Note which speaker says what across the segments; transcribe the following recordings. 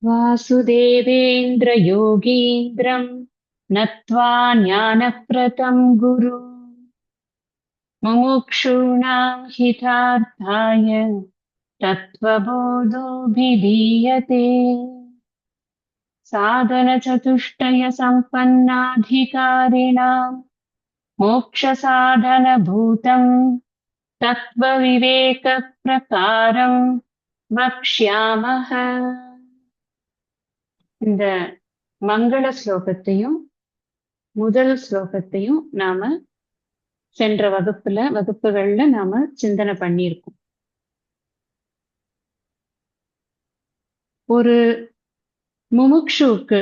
Speaker 1: वासुदेवेन्द्र योगीन्द्रं नत्वा ज्ञानप्रदं गुरु मुमुक्षूणां हितार्थाय तत्त्वबोधोऽभिधीयते साधनचतुष्टयसम्पन्नाधिकारिणां मोक्षसाधनभूतं तत्त्वविवेकप्रकारं वक्ष्यामः. இந்த மங்கள ஸ்லோகத்தையும் முதல் ஸ்லோகத்தையும் நாம சென்ற வகுப்புகள்ல நாம சிந்தனை பண்ணியிருக்கோம். ஒரு முமுக்ஷுவுக்கு,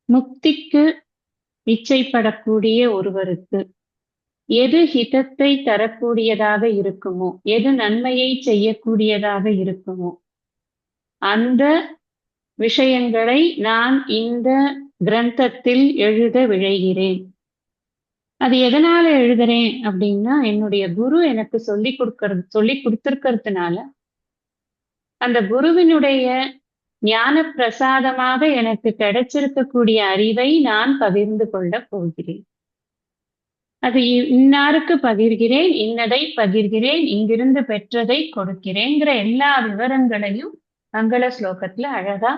Speaker 1: முக்திக்கு இச்சைப்படக்கூடிய ஒருவருக்கு எது ஹிதத்தை தரக்கூடியதாக இருக்குமோ, எது நன்மையை செய்யக்கூடியதாக இருக்குமோ, அந்த விஷயங்களை நான் இந்த கிரந்தத்தில் எழுத விழைகிறேன். அது எதனால எழுதுறேன் அப்படின்னா, என்னுடைய குரு எனக்கு சொல்லி கொடுத்திருக்கிறதுனால, அந்த குருவினுடைய ஞான பிரசாதமாக எனக்கு கிடைச்சிருக்கக்கூடிய அறிவை நான் பகிர்ந்து கொள்ள போகிறேன். அது இன்னாருக்கு பகிர்கிறேன், இன்னதை பகிர்கிறேன், இங்கிருந்து பெற்றதை கொடுக்கிறேங்கிற எல்லா விவரங்களையும் மங்கள ஸ்லோகத்துல அழகா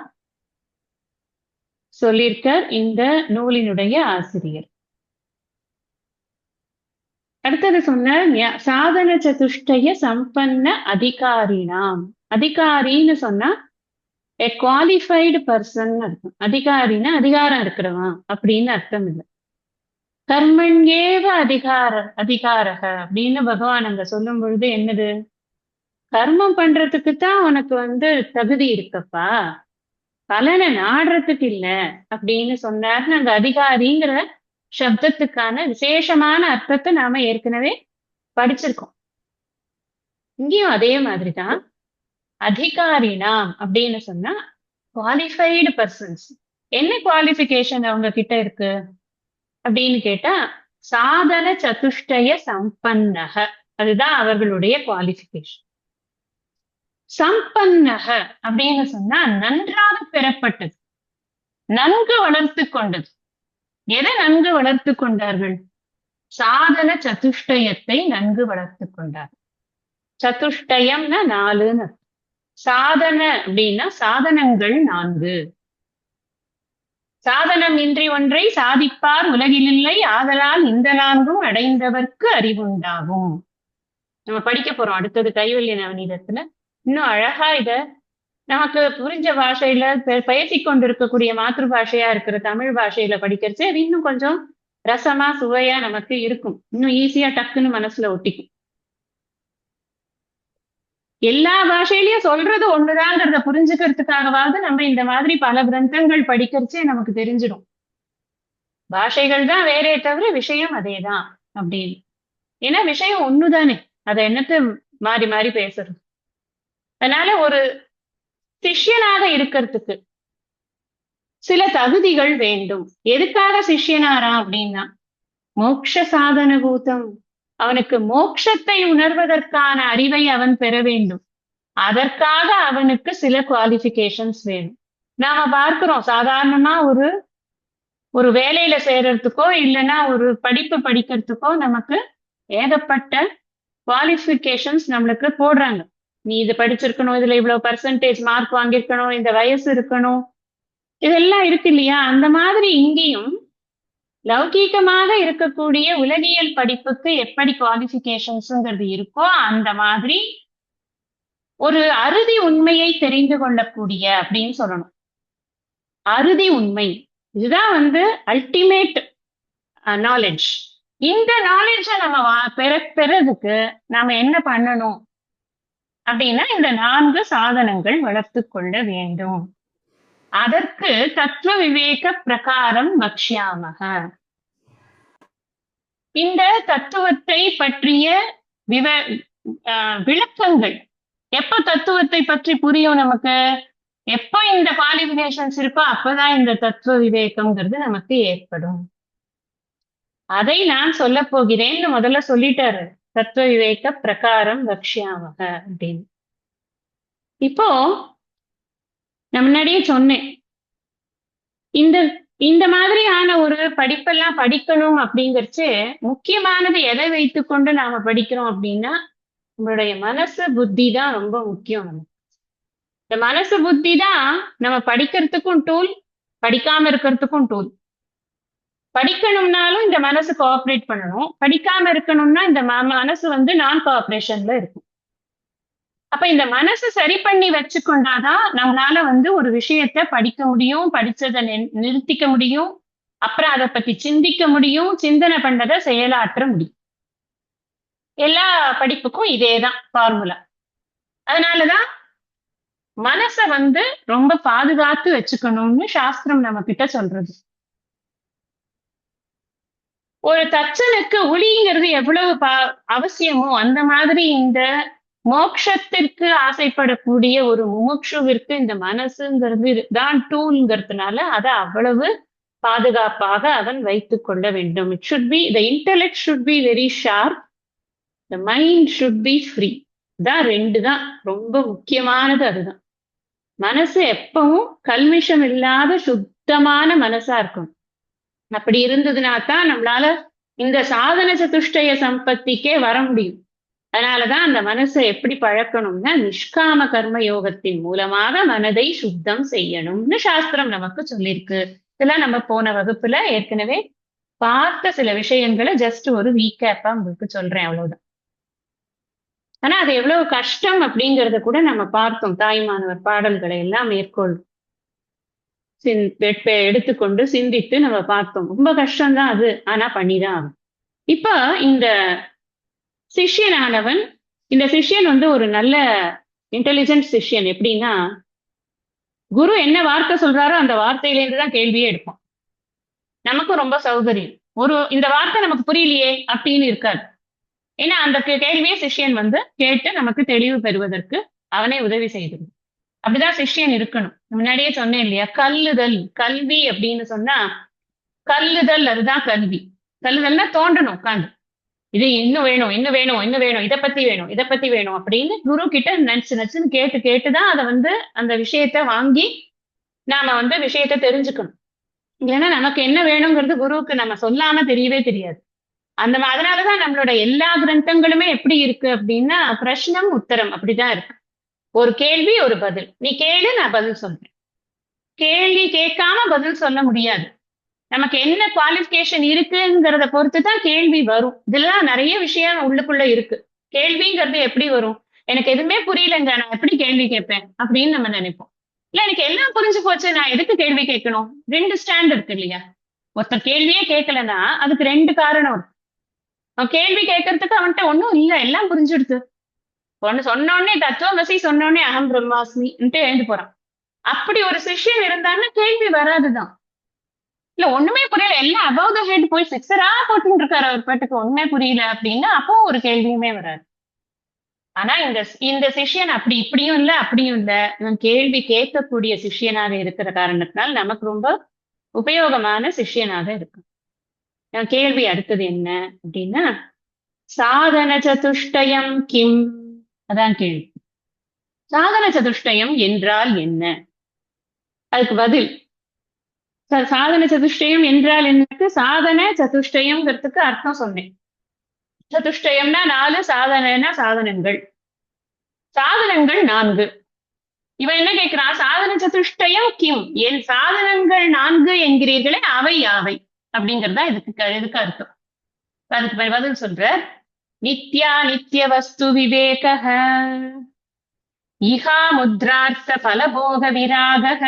Speaker 1: சொல்லியிருக்கார் இந்த நூலினுடைய ஆசிரியர். அடுத்தது சொன்ன சாதன சதுஷ்டய சம்பன்ன அதிகாரினாம். அதிகாரின்னு சொன்னா a qualified person அர்த்தம். அதிகாரின்னா அதிகாரம் இருக்கிறவன் அப்படின்னு அர்த்தம் இல்லை. கர்மண்யேவ அதிகாரக அப்படின்னு பகவான் அங்க சொல்லும் பொழுது என்னது, கர்மம் பண்றதுக்குத்தான் உனக்கு தகுதி இருக்கப்பா, பலனை நாடுறதுக்கு இல்ல அப்படின்னு சொன்னார்னு அங்க அதிகாரிங்கிற சப்தத்துக்கான விசேஷமான அர்த்தத்தை நாம ஏற்கனவே படிச்சிருக்கோம். இங்கேயும் அதே மாதிரிதான் அதிகாரினாம் அப்படின்னு சொன்னா குவாலிஃபைடு பர்சன்ஸ். என்ன குவாலிஃபிகேஷன் அவங்க கிட்ட இருக்கு அப்படின்னு கேட்டா, சாதன சதுஷ்டய சம்பன்னக, அதுதான் அவர்களுடைய குவாலிஃபிகேஷன். சம்பன்னக அப்படின்னு சொன்னா நன்றாக பெறப்பட்டது, நன்கு வளர்த்து கொண்டது. எதை நன்கு வளர்த்து கொண்டார்கள்? சாதன சதுஷ்டயத்தை நன்கு வளர்த்து கொண்டார். சதுஷ்டயம்னா 4ன்னு, சாதன அப்படின்னா சாதனங்கள் 4. சாதனம் இன்றி ஒன்றை சாதிப்பார் உலகிலில்லை, ஆதலால் இந்த 4ம் அடைந்தவர்க்கு அறிவுண்டாகும். நம்ம படிக்க போறோம் அடுத்தது கைவல்ய நவநீதத்துல. இன்னும் அழகா இத நமக்கு புரிஞ்ச பாஷையில பயிற்சி கொண்டிருக்கக்கூடிய மாத்ரு பாஷையா இருக்கிற தமிழ் பாஷையில படிக்கிறச்சு அது இன்னும் கொஞ்சம் ரசமா சுவையா நமக்கு இருக்கும். இன்னும் ஈஸியா டக்குன்னு மனசுல ஒட்டிக்கும். எல்லா பாஷையிலயும் சொல்றது ஒண்ணுதாங்கிறத புரிஞ்சுக்கிறதுக்காகவாவது நம்ம இந்த மாதிரி பல கிரந்தங்கள் படிக்கிறச்சே நமக்கு தெரிஞ்சிடும். பாஷைகள் தான் வேறே தவிர விஷயம் அதேதான் அப்படின்னு. ஏன்னா விஷயம் ஒண்ணுதானே, அதை என்னத்த மாறி மாறி பேசுறது. அதனால ஒரு சிஷ்யனாக இருக்கிறதுக்கு சில தகுதிகள் வேண்டும். எதுக்காக சிஷ்யனாரா அப்படின்னா, மோட்ச சாதன பூதம், அவனுக்கு மோட்சத்தை உணர்வதற்கான அறிவை அவன் பெற வேண்டும். அதற்காக அவனுக்கு சில குவாலிஃபிகேஷன்ஸ் வேணும். நாம பார்க்கிறோம் சாதாரணமா ஒரு வேலையில சேர்றதுக்கோ இல்லைன்னா ஒரு படிப்பு படிக்கிறதுக்கோ நமக்கு ஏகப்பட்ட குவாலிஃபிகேஷன்ஸ் நம்மளுக்கு போடுறாங்க. நீ இது படிச்சிருக்கணும், இதுல இவ்வளவு பர்சன்டேஜ் மார்க் வாங்கியிருக்கணும், இந்த வயசு இருக்கணும், இதெல்லாம் இருக்கு இல்லையா? அந்த மாதிரி இங்கேயும் லௌகீகமாக இருக்கக்கூடிய உலகியல் படிப்புக்கு எப்படி குவாலிஃபிகேஷன்ஸ்ங்கிறது இருக்கோ அந்த மாதிரி ஒரு அறுதி உண்மையை தெரிந்து கொள்ளக்கூடிய அப்படின்னு சொல்லணும். அறுதி உண்மை இதுதான் அல்டிமேட் நாலேஜ். இந்த நாலேஜ நம்ம பெறதுக்கு நாம என்ன பண்ணணும் அப்படின்னா, இந்த 4 சாதனங்கள் வளர்த்து கொள்ள வேண்டும். அதற்கு தத்துவ விவேக பிரகாரம் வக்ஷ்யாமக. இந்த தத்துவத்தை பற்றிய விளக்கங்கள் எப்ப தத்துவத்தை பற்றி புரியும் நமக்கு? எப்ப இந்த குவாலிஃபிகேஷன்ஸ் இருக்கோ அப்பதான் இந்த தத்துவ விவேகம்ங்கிறது நமக்கு ஏற்படும். அதை நான் சொல்ல போகிறேன்னு முதல்ல சொல்லிட்டாரு. தத்துவ விவேக பிரகாரம் வக்ஷ்யாமக அப்படின்னு. இப்போ நான் முன்னாடியே சொன்னேன், இந்த இந்த மாதிரியான ஒரு படிப்பெல்லாம் படிக்கணும் அப்படிங்கறச்சு முக்கியமானது எதை வைத்துக்கொண்டு நாம படிக்கிறோம் அப்படின்னா, நம்மளுடைய மனசு புத்தி தான் ரொம்ப முக்கியம் நமக்கு. இந்த மனசு புத்தி தான் நம்ம படிக்கிறதுக்கும் டூல், படிக்காம இருக்கிறதுக்கும் டூல். படிக்கணும்னாலும் இந்த மனசு கோஆபரேட் பண்ணணும். படிக்காம இருக்கணும்னா இந்த மனசு வந்து நான் கோஆபரேஷன்ல இருக்கும். அப்ப இந்த மனசு சரி பண்ணி வச்சுக்கொண்டாதான் நம்மளால வந்து ஒரு விஷயத்த படிக்க முடியும், படிச்சதை நிறுத்திக்க முடியும், அப்புறம் அதை பத்தி சிந்திக்க முடியும், சிந்தனை பண்றதை செயலாற்ற முடியும். எல்லா படிப்புக்கும் இதேதான் ஃபார்முலா. அதனாலதான் மனசை வந்து ரொம்ப பாதுகாத்து வச்சுக்கணும்னு சாஸ்திரம் நம்ம கிட்ட சொல்றது. ஒரு தச்சனுக்கு உளிங்கிறது எவ்வளவு அவசியமோ அந்த மாதிரி இந்த மோட்சத்திற்கு ஆசைப்படக்கூடிய ஒரு முமுட்சுவிற்கு இந்த மனசுங்கிறது தான் டூல்ங்கிறதுனால அதை அவ்வளவு பாதுகாப்பாக அவன் வைத்துக் கொள்ள வேண்டும். It should be the intellect should be very sharp, the mind should be free. தான் ரெண்டு தான் ரொம்ப முக்கியமானது. அதுதான் மனசு எப்பவும் கல்மிஷம் இல்லாத சுத்தமான மனசா இருக்கும். அப்படி இருந்ததுனா தான் நம்மளால இந்த சாதன சதுஷ்டய சம்பத்திக்கே வர முடியும். அதனாலதான் அந்த மனசை எப்படி பழக்கணும்னா நிஷ்காம கர்ம யோகத்தின் மூலமாக மனதை சுத்தம் செய்யணும்னு சாஸ்திரம் நமக்கு சொல்லியிருக்கு. இதெல்லாம் நம்ம போன வகுப்புல ஏற்கனவே பார்த்த சில விஷயங்களை ஜஸ்ட் ஒரு ரீகேப்பா உங்களுக்கு சொல்றேன், அவ்வளவுதான். ஆனா அது எவ்வளவு கஷ்டம் அப்படிங்கறத கூட நம்ம பார்த்தோம். தாய்மானவர் பாடல்களை எல்லாம் மேற்கொள் எடுத்துக்கொண்டு சிந்தித்து நம்ம பார்த்தோம். ரொம்ப கஷ்டம்தான் அது, ஆனா பண்ணிதான் ஆகும். இப்ப இந்த சிஷ்யனானவன், இந்த சிஷ்யன் வந்து ஒரு நல்ல இன்டெலிஜென்ட் சிஷ்யன். எப்படின்னா, குரு என்ன வார்த்தை சொல்றாரோ அந்த வார்த்தையிலேருந்து தான் கேள்வியே எடுப்பான். நமக்கும் ரொம்ப சௌகரியம். இந்த வார்த்தை நமக்கு புரியலையே அப்படின்னு இருக்காது. ஏன்னா அந்த கேள்வியே சிஷ்யன் வந்து கேட்டு நமக்கு தெளிவு பெறுவதற்கு அவனே உதவி செய்திருக்கும். அப்படிதான் சிஷ்யன் இருக்கணும். முன்னாடியே சொன்னேன் இல்லையா, கல்லுதல் கல்வி அப்படின்னு சொன்னா கல்லுதல் அதுதான் கல்வி. கல்லுதல்னா தோண்டணும் உட்காந்து, இது இன்னும் வேணும், இன்னும் வேணும், இன்னும் வேணும், இதை பத்தி வேணும், இதை பத்தி வேணும் அப்படின்னு குரு கிட்ட நச்சுன்னு கேட்டு கேட்டுதான் அதை வந்து அந்த விஷயத்த வாங்கி நாம வந்து விஷயத்த தெரிஞ்சுக்கணும். ஏன்னா நமக்கு என்ன வேணுங்கிறது குருவுக்கு நம்ம சொல்லாம தெரியவே தெரியாது. அதனாலதான் நம்மளோட எல்லா கிரந்தங்களுமே எப்படி இருக்கு அப்படின்னா பிரஷ்னம் உத்தரம் அப்படிதான் இருக்கு. ஒரு கேள்வி ஒரு பதில், நீ கேளு நான் பதில் சொல்றேன். கேள்வி கேட்காம பதில் சொல்ல முடியாது. நமக்கு என்ன குவாலிஃபிகேஷன் இருக்குங்கிறத பொறுத்து தான் கேள்வி வரும். இதெல்லாம் நிறைய விஷயம் உள்ளுக்குள்ள இருக்கு. கேள்விங்கிறது எப்படி வரும், எனக்கு எதுவுமே புரியலங்க நான் எப்படி கேள்வி கேட்பேன் அப்படின்னு நம்ம நினைப்போம். இல்ல எனக்கு எல்லாம் புரிஞ்சு போச்சு நான் எதுக்கு கேள்வி கேட்கணும். ரெண்டு ஸ்டாண்ட் இருக்கு இல்லையா. ஒருத்தர் கேள்வியே கேட்கலன்னா அதுக்கு ரெண்டு காரணம் இருக்கு. அவன் கேள்வி கேட்கறதுக்கு அவன்கிட்ட ஒண்ணும் இல்ல, எல்லாம் புரிஞ்சுடுது. ஒண்ணு சொன்னோடனே தத்துவமசி சொன்னோடனே அகம் பிரம்மாஸ்மின்ட்டு எழுந்து போறான். அப்படி ஒரு சிஷ்யன் இருந்தான்னு கேள்வி வராதுதான். இல்ல ஒண்ணுமே புரியல, எல்லாம் அபவ் த ஹெட் போய் சிக்ஸரா போட்டுட்டு இருக்காரு அவர் பாட்டுக்கு, ஒண்ணுமே புரியல அப்படின்னா அப்போ ஒரு கேள்வியுமே வராது. ஆனா இந்த சிஷ்யன் அப்படி இப்படியும் இல்ல அப்படியும் இல்ல, இவன் கேள்வி கேட்கக்கூடிய சிஷ்யனாக இருக்கிற காரணத்தினால் நமக்கு ரொம்ப உபயோகமான சிஷ்யனாக இருக்கும். கேள்வி அடுத்தது என்ன அப்படின்னா, சாதன சதுஷ்டயம் கிம், அதான் கேள்வி. சாதன சதுஷ்டயம் என்றால் என்ன? அதுக்கு பதில், சாதன சதுஷ்டயம் என்றால் என்னக்கு சாதன சதுஷ்டயம்ங்கிறதுக்கு அர்த்தம் சொன்னேன். சதுஷ்டயம்னா 4, சாதனைனா சாதனங்கள். சாதனங்கள் 4. இவன் என்ன கேட்கிறான், சாதன சதுஷ்டயம் கிம், என் சாதனங்கள் 4 என்கிறீர்களே அவை யாவை அப்படிங்கிறதா இதுக்கு அர்த்தம். அதுக்கு பதில் சொல்ற, நித்யா நித்திய வஸ்து விவேக, இஹா முத்ரார்த்த பலபோக விராக,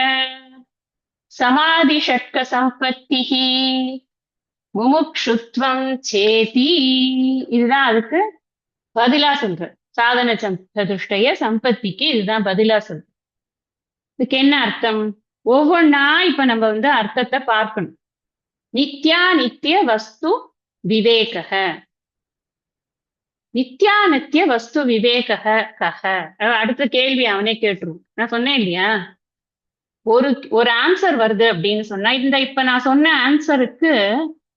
Speaker 1: சமாதி ஷட்க சம்பத்திஹி, முமுக்ஷுத்வம் சேதி. இதுதான் அதுக்கு பதிலா சொல்ற. சாதன சதுஷ்டய சம்பத்திக்கு இதுதான் பதிலா சொல்ற. இதுக்கு என்ன அர்த்தம்? ஒவ்வொன்னா இப்ப நம்ம வந்து அர்த்தத்தை பார்க்கணும். நித்யா நித்திய வஸ்து விவேக, நித்யா நித்திய வஸ்து விவேக கஹ. அடுத்த கேள்வி அவனே கேட்டுரும். நான் சொன்னேன் இல்லையா, ஒரு ஆன்சர் வருது அப்படின்னு சொன்னா இப்ப நான் சொன்ன ஆன்சருக்கு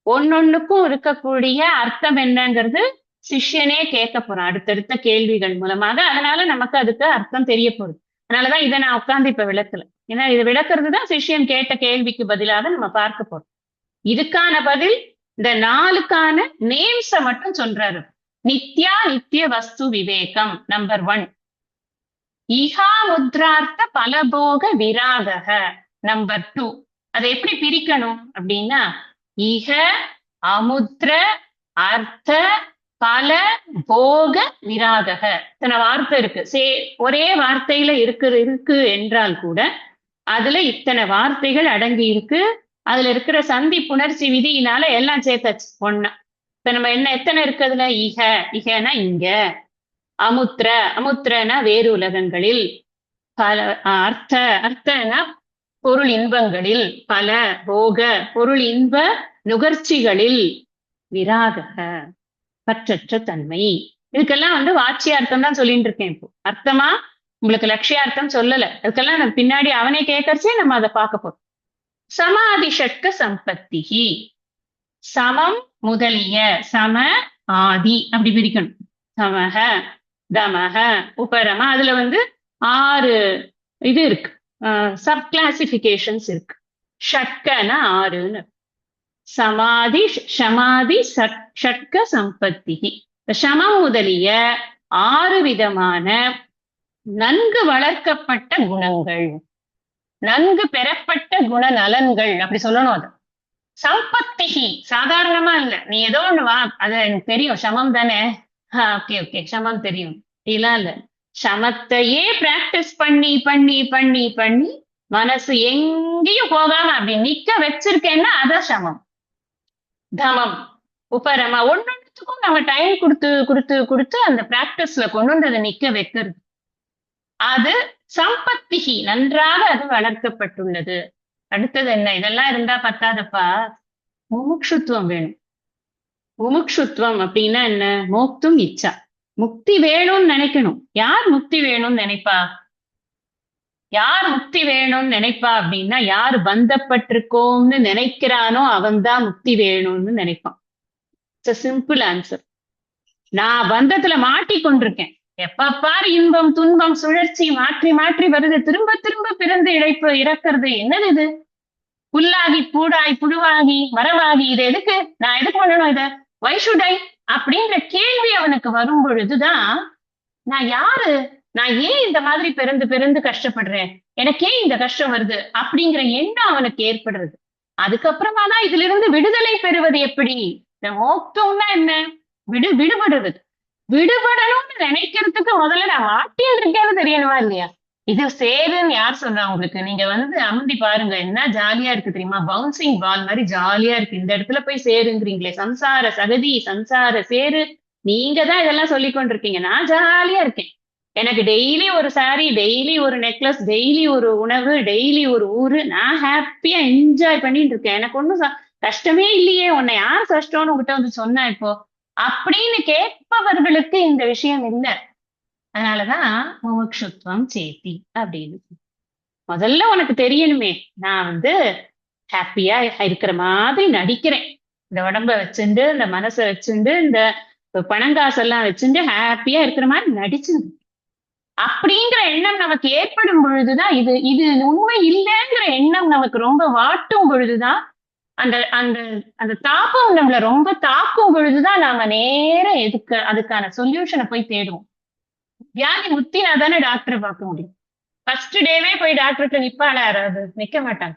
Speaker 1: ஒன்னொன்னுக்கும் இருக்கக்கூடிய அர்த்தம் என்னங்கிறது சிஷ்யனே கேட்க போறான் அடுத்தடுத்த கேள்விகள் மூலமாக. அதனால நமக்கு அதுக்கு அர்த்தம் தெரிய போகுது. அதனாலதான் இதை நான் உட்கார்ந்து இப்ப விளக்கல. ஏன்னா இது விளக்குறதுதான் சிஷ்யன் கேட்ட கேள்விக்கு பதிலாக நம்ம பார்க்க போறோம். இதுக்கான பதில் இந்த 4க்கான நேம்ஸ மட்டும் சொல்றாரு. நித்யா நித்திய வஸ்து விவேகம் நம்பர் 1. ஈஹா முத்ரார்த்த பலபோக விராகக நம்பர் 2. அதை எப்படி பிரிக்கணும் அப்படின்னா, ஈக அமுத்ர அர்த்த பல போக விராகக. இத்தனை வார்த்தை இருக்கு. ஒரே வார்த்தையில இருக்கு என்றால் கூட அதுல இத்தனை வார்த்தைகள் அடங்கி இருக்கு. அதுல இருக்கிற சந்தி புணர்ச்சி விதியினால எல்லாம் சேர்த்தாச்சு ஒண்ணா. இப்ப நம்ம எத்தனை இருக்கு அதுல? இகனா இங்க, அமுத்திர அமுத்திரனா வேறு உலகங்களில், பல அர்த்தனா பொருள் இன்பங்களில், பல போக பொருள் இன்ப நுகர்ச்சிகளில், விராக பற்றற்ற தன்மை. இதுக்கெல்லாம் வாட்சியார்த்தம் தான் சொல்லிட்டு இருக்கேன். இப்போ அர்த்தமா உங்களுக்கு லட்சியார்த்தம் சொல்லல. அதுக்கெல்லாம் நம்ம பின்னாடி அவனே கேட்கறச்சே நம்ம அதை பார்க்க போறோம். சமாதி ஷட்க சம்பத்திகி, சமம் முதலிய, சம ஆதி அப்படி பிரிக்கணும். சமக தமக உபரம. அதுல 6 இது இருக்கு, சப் கிளாசிபிகேஷன்ஸ் இருக்கு. ஷட்கனா 6ன்னு. சமாதி சமாதி ஷட்க சம்பத்திகி. சமம் முதலிய 6 விதமான நன்கு வளர்க்கப்பட்ட குணங்கள், நன்கு பெறப்பட்ட குண நலன்கள் அப்படி சொல்லணும். அது சம்பத்திகி, சாதாரணமா இல்ல. நீ ஏதோ ஒண்ணு வா, அது எனக்கு தெரியும், சமம் தானே, ஓகே ஓகே சமம் தெரியும் இல்ல. சமத்தையே பிராக்டிஸ் பண்ணி பண்ணி பண்ணி பண்ணி மனசு எங்கேயும் போகாம அப்படி நிக்க வச்சிருக்கேன்னா அதான் சமம். தமம் உபரமா. ஒன்னொன்னுக்கும் நம்ம டைம் கொடுத்து கொடுத்து கொடுத்து அந்த பிராக்டிஸ்ல கொண்டு வந்து அதை நிக்க வைக்கிறது. அது சம்பத்திகி, நன்றாக அது வளர்க்கப்பட்டுள்ளது. அடுத்தது என்ன? இதெல்லாம் இருந்தா பத்தாதப்பா, முமுட்சுத்துவம் வேணும். முமுட்சுத்துவம் அப்படின்னா என்ன? மோக்தும் இச்சா, முக்தி வேணும்னு நினைக்கணும். யார் முக்தி வேணும்னு நினைப்பா? யார் முக்தி வேணும்னு நினைப்பா அப்படின்னா, யார் பந்தப்பட்டிருக்கோம்னு நினைக்கிறானோ அவன்தான் முக்தி வேணும்னு நினைப்பான். It's simple answer. நான் பந்தத்துல மாட்டிக்கொண்டிருக்கேன். எப்ப பாரு இன்பம் துன்பம் சுழற்சி மாற்றி மாற்றி வருது, திரும்ப திரும்ப பிறந்து இழைப்பு இறக்கிறது. என்னது இது? புல்லாகி பூடாய் புழுவாகி மரமாகி, இது எதுக்கு? நான் எதுக்கு பண்ணணும் இத? வை ஷுட் ஐ அப்படிங்கிற கேள்வி அவனுக்கு வரும் பொழுதுதான், நான் யாரு, நான் ஏன் இந்த மாதிரி பிறந்து பிறந்து கஷ்டப்படுறேன், எனக்கே இந்த கஷ்டம் வருது அப்படிங்கிற எண்ணம் அவனுக்கு ஏற்படுறது. அதுக்கப்புறமா தான் இதுல இருந்து விடுதலை பெறுவது எப்படி. இந்த மோக்தம்னா என்ன? விடுபடுறது. விடுபடணும்னு நினைக்கிறதுக்கு முதல்ல நான் மாட்டின்னு இருக்கேன்னு தெரியணுமா இல்லையா? இது சேருன்னு யார் சொன்னா உங்களுக்கு? நீங்க அமர்ந்தி பாருங்க, என்ன ஜாலியா இருக்கு தெரியுமா? பவுன்சிங் பால் மாதிரி ஜாலியா இருக்கு. இந்த இடத்துல போய் சேருங்கிறீங்களே, சம்சார சகதி சம்சார சேரு. நீங்க தான் இதெல்லாம் சொல்லி கொண்டிருக்கீங்க. நான் ஜாலியா இருக்கேன். எனக்கு டெய்லி ஒரு சாரி, டெய்லி ஒரு நெக்லஸ், டெய்லி ஒரு உணவு, டெய்லி ஒரு ஊரு. நான் ஹாப்பியா என்ஜாய் பண்ணிட்டு இருக்கேன். எனக்கு ஒண்ணும் கஷ்டமே இல்லையே. உன்னை யார் கஷ்டம்னு உங்ககிட்ட சொன்னா இப்போ அப்படின்னு கேட்பவர்களுக்கு இந்த விஷயம் இல்லை. அதனாலதான் முமுட்சுத்துவம் சேத்தி அப்படின்னு. முதல்ல உனக்கு தெரியணுமே, நான் ஹாப்பியா இருக்கிற மாதிரி நடிக்கிறேன். இந்த உடம்ப வச்சுண்டு, இந்த மனசை வச்சுண்டு, இந்த பணங்காசெல்லாம் வச்சுட்டு ஹாப்பியா இருக்கிற மாதிரி நடிச்சு அப்படிங்கிற எண்ணம் நமக்கு ஏற்படும் பொழுதுதான், இது இது உண்மை இல்லைங்கிற எண்ணம் நமக்கு ரொம்ப வாட்டும் பொழுதுதான், அந்த அந்த அந்த தாக்கம் நம்மள ரொம்ப தாக்கும் பொழுதுதான் நாம நேரம் அதுக்கான சொல்யூஷனை போய் தேடுவோம். வியாதி முத்தினா தானே டாக்டரை பார்க்க முடியும். ஃபர்ஸ்ட் டேவே போய் டாக்டர்கிட்ட நிப்பாள யாராவது? நிக்க மாட்டாங்க.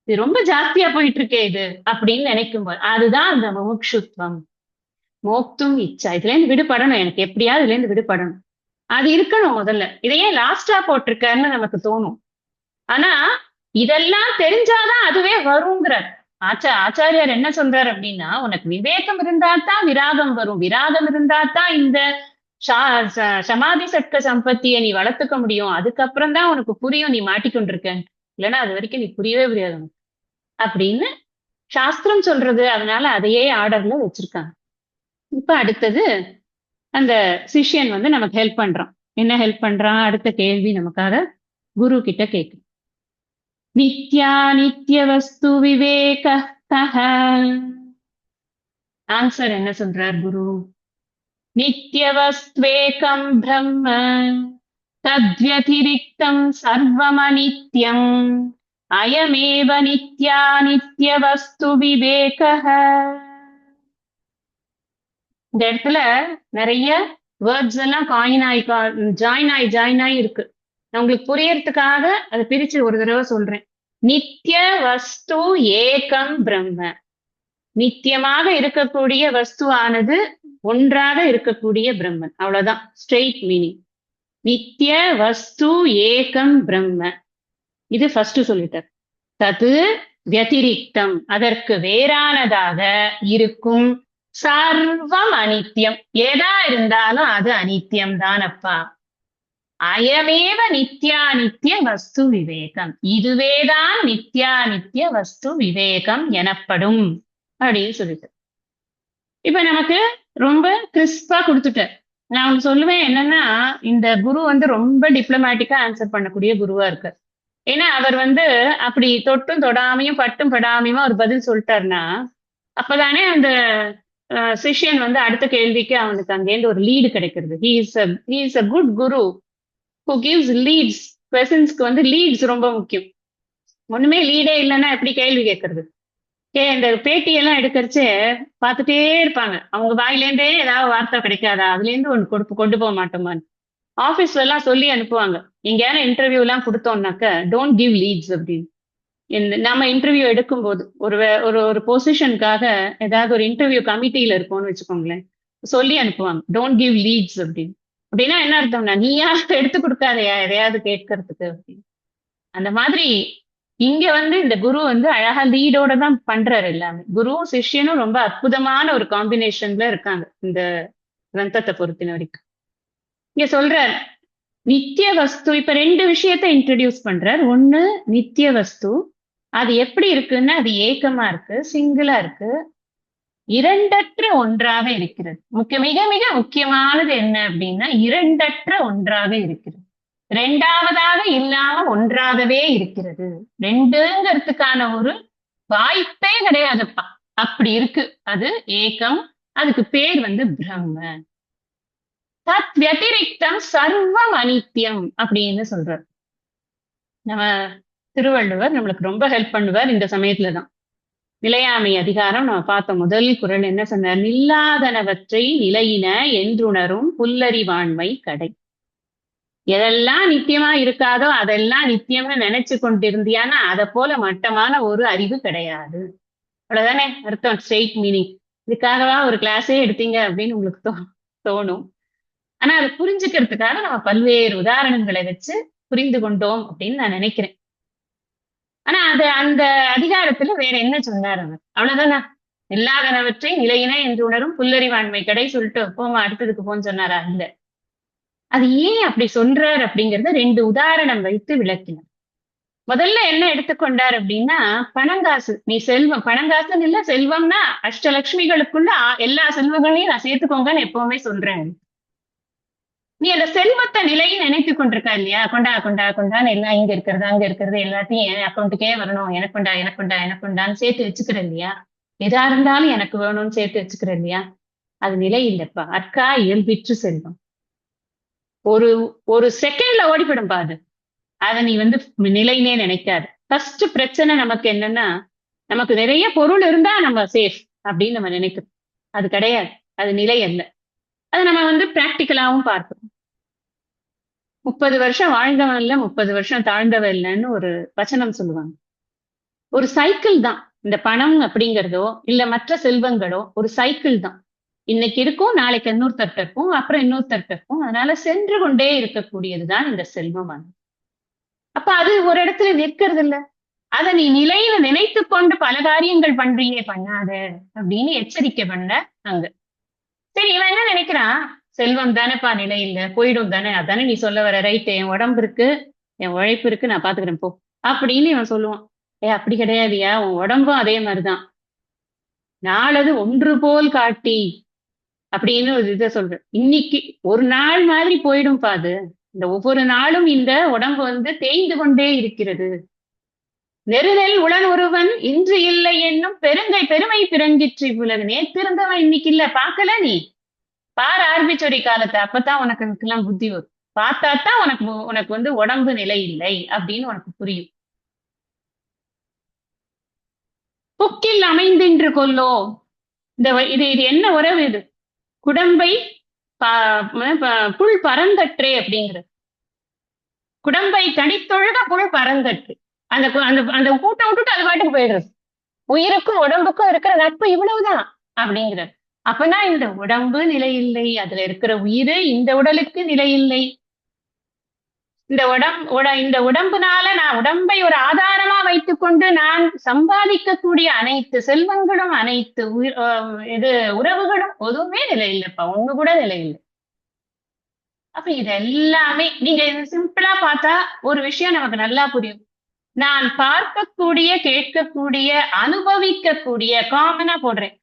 Speaker 1: இது ரொம்ப ஜாஸ்தியா போயிட்டு இருக்கே இது அப்படின்னு நினைக்கும் போது, அதுதான் அந்த முமுட்சுத்துவம். மோக்தும் இச்சா, இதுல இருந்து விடுபடணும், எனக்கு எப்படியாவது இதுல இருந்து விடுபடணும், அது இருக்கணும் முதல்ல. இதையே லாஸ்டா போட்டிருக்காருன்னு நமக்கு தோணும். ஆனா இதெல்லாம் தெரிஞ்சாதான் அதுவே வருங்கிறார். ஆச்சாரியார் என்ன சொல்றாரு அப்படின்னா, உனக்கு விவேகம் இருந்தா தான் விராகம் வரும். விராகம் இருந்தா தான் இந்த சமாதி சட்க சம்பத்தியை நீ வளர்த்துக்க முடியும். அதுக்கப்புறம் தான் உனக்கு புரியும் நீ மாட்டிக்கொண்டிருக்க. இல்லைன்னா அது வரைக்கும் நீ புரியவே புரியாது அப்படின்னு சாஸ்திரம் சொல்றது. அதனால அதையே ஆர்டர்ல வச்சிருக்காங்க. இப்ப அடுத்தது அந்த சிஷ்யன் நமக்கு ஹெல்ப் பண்றான். என்ன ஹெல்ப் பண்றான்? அடுத்த கேள்வி நமக்காக குரு கிட்ட கேக்கு. நித்யா நித்திய வஸ்து விவேக. ஆன்சர் என்ன சொல்றார் குரு? நித்யவஸ்த்வேகம் பிரம்ம தத்வதிரிக்தம் சர்வமனித்யம் அயமேவ நித்யா நித்ய வஸ்து விவேகः. இந்த இடத்துல நிறைய வேர்ட்ஸ் எல்லாம் ஜாயின் ஆகி இருக்கு. நான் உங்களுக்கு புரியறதுக்காக அதை பிரிச்சு ஒரு தடவை சொல்றேன். நித்திய வஸ்து ஏகம் பிரம்ம. நித்தியமாக இருக்கக்கூடிய வஸ்துவானது ஒன்றாக இருக்கக்கூடிய பிரம்மன். அவ்வளவுதான் ஸ்ட்ரெயிட் மீனிங். நித்திய வஸ்து ஏகம் பிரம்ம. இது ஃபர்ஸ்ட் சொல்லிட்டார். தது வதிரிக்தம், அதற்கு வேறானதாக இருக்கும் சர்வம் அனித்யம். ஏதா இருந்தாலும் அது அனித்யம் தானப்பா. அயமேவ நித்யா நித்திய வஸ்து விவேகம். இதுவேதான் நித்யா நித்திய வஸ்து விவேகம் எனப்படும் அப்படின்னு சொல்லிட்டு இப்ப நமக்கு ரொம்ப கிறிஸ்பா கொடுத்துட்டார். நான் உங்களுக்கு சொல்லுவேன் என்னன்னா, இந்த குரு ரொம்ப டிப்ளமேட்டிக்கா ஆன்சர் பண்ணக்கூடிய குருவா இருக்கு. ஏன்னா அவர் அப்படி தொட்டும் தொடாமையும் பட்டும் படாமையுமா ஒரு பதில் சொல்லிட்டாருன்னா அப்பதானே அந்த சிஷ்யன் அடுத்த கேள்விக்கு அவனுக்கு அங்கேருந்து ஒரு லீடு கிடைக்கிறது. He is a good guru who gives leads. பெர்சன்ஸ்க்கு லீட்ஸ் ரொம்ப முக்கியம். ஒண்ணுமே லீடே இல்லைன்னா எப்படி கேள்வி கேட்கறது? இந்த பேட்டியெல்லாம் எடுக்கிறச்சே பார்த்துட்டே இருப்பாங்க. அவங்க வாயிலேருந்தே ஏதாவது வார்த்தை கிடைக்காதா, அதுல இருந்து ஒண்ணு கொண்டு போக மாட்டோமான்னு ஆபீஸ்ல எல்லாம் சொல்லி அனுப்புவாங்க. எங்கேயான இன்டர்வியூ எல்லாம் கொடுத்தோம்னாக்க டோன்ட் கிவ் லீட்ஸ் அப்படின்னு. நம்ம இன்டர்வியூ எடுக்கும் போது ஒரு பொசிஷனுக்காக ஏதாவது ஒரு இன்டர்வியூ கமிட்டியில இருக்கோம்னு வச்சுக்கோங்களேன், சொல்லி அனுப்புவாங்க டோன்ட் கிவ் லீட்ஸ் அப்படின்னு. அப்படின்னா என்ன அர்த்தம்னா, நீயா எடுத்து கொடுக்காதையா எதையாவது கேட்கறதுக்கு அப்படின்னு. அந்த மாதிரி இங்க இந்த குரு அழகா லீடோட தான் பண்றாரு எல்லாமே. குருவும் சிஷ்யனும் ரொம்ப அற்புதமான ஒரு காம்பினேஷன்ல இருக்காங்க இந்த கிரந்தத்தை பொறுத்தின வரைக்கும். இங்க சொல்றார் நித்திய வஸ்து. இப்ப ரெண்டு விஷயத்த இன்ட்ரடியூஸ் பண்றார். ஒண்ணு நித்திய வஸ்து, அது எப்படி இருக்குன்னா அது ஏக்கமா இருக்கு, சிங்கிளா இருக்கு, இரண்டற்ற ஒன்றாக இருக்கிறது. மிக மிக முக்கியமானது என்ன அப்படின்னா இரண்டற்ற ஒன்றாக இருக்கிறது. ரெண்டாவதாக இல்லாம ஒன்றாகவே இருக்கிறது. ரெண்டுங்கிறதுக்கான ஒரு வாய்ப்பே கிடையாதுப்பா. அப்படி இருக்கு. அது ஏகம். அதுக்கு பேர் பிரம்ம. தத் வதிரிக்தம் சர்வம் அனித்யம் அப்படின்னு சொல்றார். நம்ம திருவள்ளுவர் நம்மளுக்கு ரொம்ப ஹெல்ப் பண்ணுவார் இந்த சமயத்துலதான். நிலையாமை அதிகாரம் நம்ம பார்த்த முதல் குறள் என்ன சொன்னார்? நில்லாதனவற்றை நிலையின என்றுணரும் புல்லறிவாண்மை கடை. எதெல்லாம் நித்தியமா இருக்காதோ அதெல்லாம் நித்தியம்னு நினைச்சு கொண்டிருந்தியானா அதை போல மட்டமான ஒரு அறிவு கிடையாது. அவ்வளவுதானே அர்த்தம், ஸ்ட்ரெயிட் மீனிங். இதுக்காகவா ஒரு கிளாஸே எடுத்தீங்க அப்படின்னு உங்களுக்கு தோணும். ஆனா அதை புரிஞ்சுக்கிறதுக்காக நம்ம பல்வேறு உதாரணங்களை வச்சு புரிந்து கொண்டோம் அப்படின்னு நான் நினைக்கிறேன். ஆனா அது அந்த அதிகாரத்துல வேற என்ன சொன்னார் அவர்? அவ்வளவுதானா? இல்லாதனவற்றை நிலையின என்று உணரும் புல்லறிவாண்மை கடை சொல்லிட்டு போமா அடுத்ததுக்கு போன்னு சொன்னாரா? இல்ல. அது ஏன் அப்படி சொல்றார் அப்படிங்கறத ரெண்டு உதாரணம் வைத்து விளக்கினார். முதல்ல என்ன எடுத்துக்கொண்டார் அப்படின்னா, பணங்காசு. நீ செல்வம், பணங்காசுன்னு இல்ல, செல்வம்னா அஷ்டலட்சுமிகளுக்குள்ள எல்லா செல்வங்களையும் நான் சேர்த்துக்கோங்கன்னு எப்பவுமே சொல்றேன். நீ அந்த செல்வத்தை நிலையை நினைத்து கொண்டிருக்கா இல்லையா? கொண்டா கொண்டா கொண்டான்னு எல்லாம் இங்க இருக்கிறது அங்க இருக்கிறது எல்லாத்தையும் என் அக்கௌண்ட்டுக்கே வரணும், எனக்குண்டா எனக்குண்டா எனக்குண்டான்னு சேர்த்து வச்சுக்கிற இல்லையா? எதா இருந்தாலும் எனக்கு வேணும்னு சேர்த்து வச்சுக்கிற இல்லையா? அது நிலை இல்லப்பா. அற்கா இயல்பிற்று செல்வம். ஒரு ஒரு செகண்ட்ல ஓடிப்படும் பாது. அதை நீ நிலைனே நினைக்காது. ஃபர்ஸ்ட் பிரச்சனை நமக்கு என்னன்னா, நமக்கு நிறைய பொருள் இருந்தா நம்ம சேஃப் அப்படின்னு நம்ம நினைக்கிறோம். அது கிடையாது, அது நிலை அல்ல. அது நம்ம பிராக்டிக்கலாவும் பார்க்கிறோம். 30 வருஷம் வாழ்ந்தவன் இல்ல, 30 வருஷம் தாழ்ந்தவன் இல்லைன்னு ஒரு வச்சனம் சொல்லுவாங்க. ஒரு சைக்கிள் தான் இந்த பணம் அப்படிங்கிறதோ இல்ல மற்ற செல்வங்களோ ஒரு சைக்கிள் தான். இன்னைக்கு இருக்கும், நாளைக்கு இன்னொருத்தர்கிட்ட இருக்கும், அப்புறம் இன்னொருத்தர்கிட்ட இருக்கும். அதனால சென்று கொண்டே இருக்கக்கூடியதுதான் இந்த செல்வமானது. அப்ப அது ஒரு இடத்துல நிற்கிறது இல்ல. அதை நீ நிலையில நினைத்து கொண்டு பல காரியங்கள் பண்றீங்க, பண்ணாத அப்படின்னு எச்சரிக்கை பண்ண அங்க. சரி, இவன் என்ன நினைக்கிறான்? செல்வம் தானேப்பா, நிலை இல்ல, போயிடும் தானே, அதானே நீ சொல்ல வர. ரைட்டு, என் உடம்பு இருக்கு, என் உழைப்பு இருக்கு, நான் பாத்துக்கிறேன் போ அப்படின்னு இவன் சொல்லுவான். அப்படி கிடையாதுயா, உன் உடம்பும் அதே மாதிரிதான். நாளது ஒன்று போல் காட்டி அப்படின்னு ஒரு இதை சொல்ற. இன்னைக்கு ஒரு நாள் மாதிரி போயிடும் பாது. இந்த ஒவ்வொரு நாளும் இந்த உடம்பு தேய்ந்து கொண்டே இருக்கிறது. நெருநெல் உடன் ஒருவன் இன்று இல்லை என்னும் பெருமை பிறங்கிற்று இவ்வுலகு. நேற்று இருந்தவன் இன்னைக்கு இல்ல, பாக்கல நீ பார் ஆர்பிச்சோரி காலத்தை, அப்பதான் உனக்கு எல்லாம் புத்தி வரும். பார்த்தாதான் உனக்கு உனக்கு வந்து உடம்பு நிலை இல்லை அப்படின்னு உனக்கு புரியும். புக்கில் அமைந்தின்று கொல்லோ. இது இது என்ன உறவு இது? குடம்பை புல் பரந்தற்றே அப்படிங்கிறது. குடம்பை கடித்தொழுக புல் பரந்தற்று. அந்த அந்த அந்த கூட்டம் விட்டுட்டு அது பாட்டுக்கு போயிடுறது. உயிருக்கும் உடம்புக்கும் இருக்கிற நட்பு இவ்வளவுதான் அப்படிங்கிறது. அப்பனா இந்த உடம்பு நிலை இல்லை, அதுல இருக்கிற உயிர் இந்த உடலுக்கு நிலை இல்லை. இந்த உடம்புனால நான் உடம்பை ஒரு ஆதாரமா வைத்துக்கொண்டு நான் சம்பாதிக்கக்கூடிய அனைத்து செல்வங்களும் அனைத்து இது உறவுகளும் எதுவுமே நிலை இல்லைப்பா, ஒண்ணு கூட நிலை இல்லை. அப்ப இது எல்லாமே நீங்க சிம்பிளா பார்த்தா ஒரு விஷயம் நமக்கு நல்லா புரியும். நான் பார்க்கக்கூடிய, கேட்கக்கூடிய, அனுபவிக்கக்கூடிய, காமனா போடுறேன்,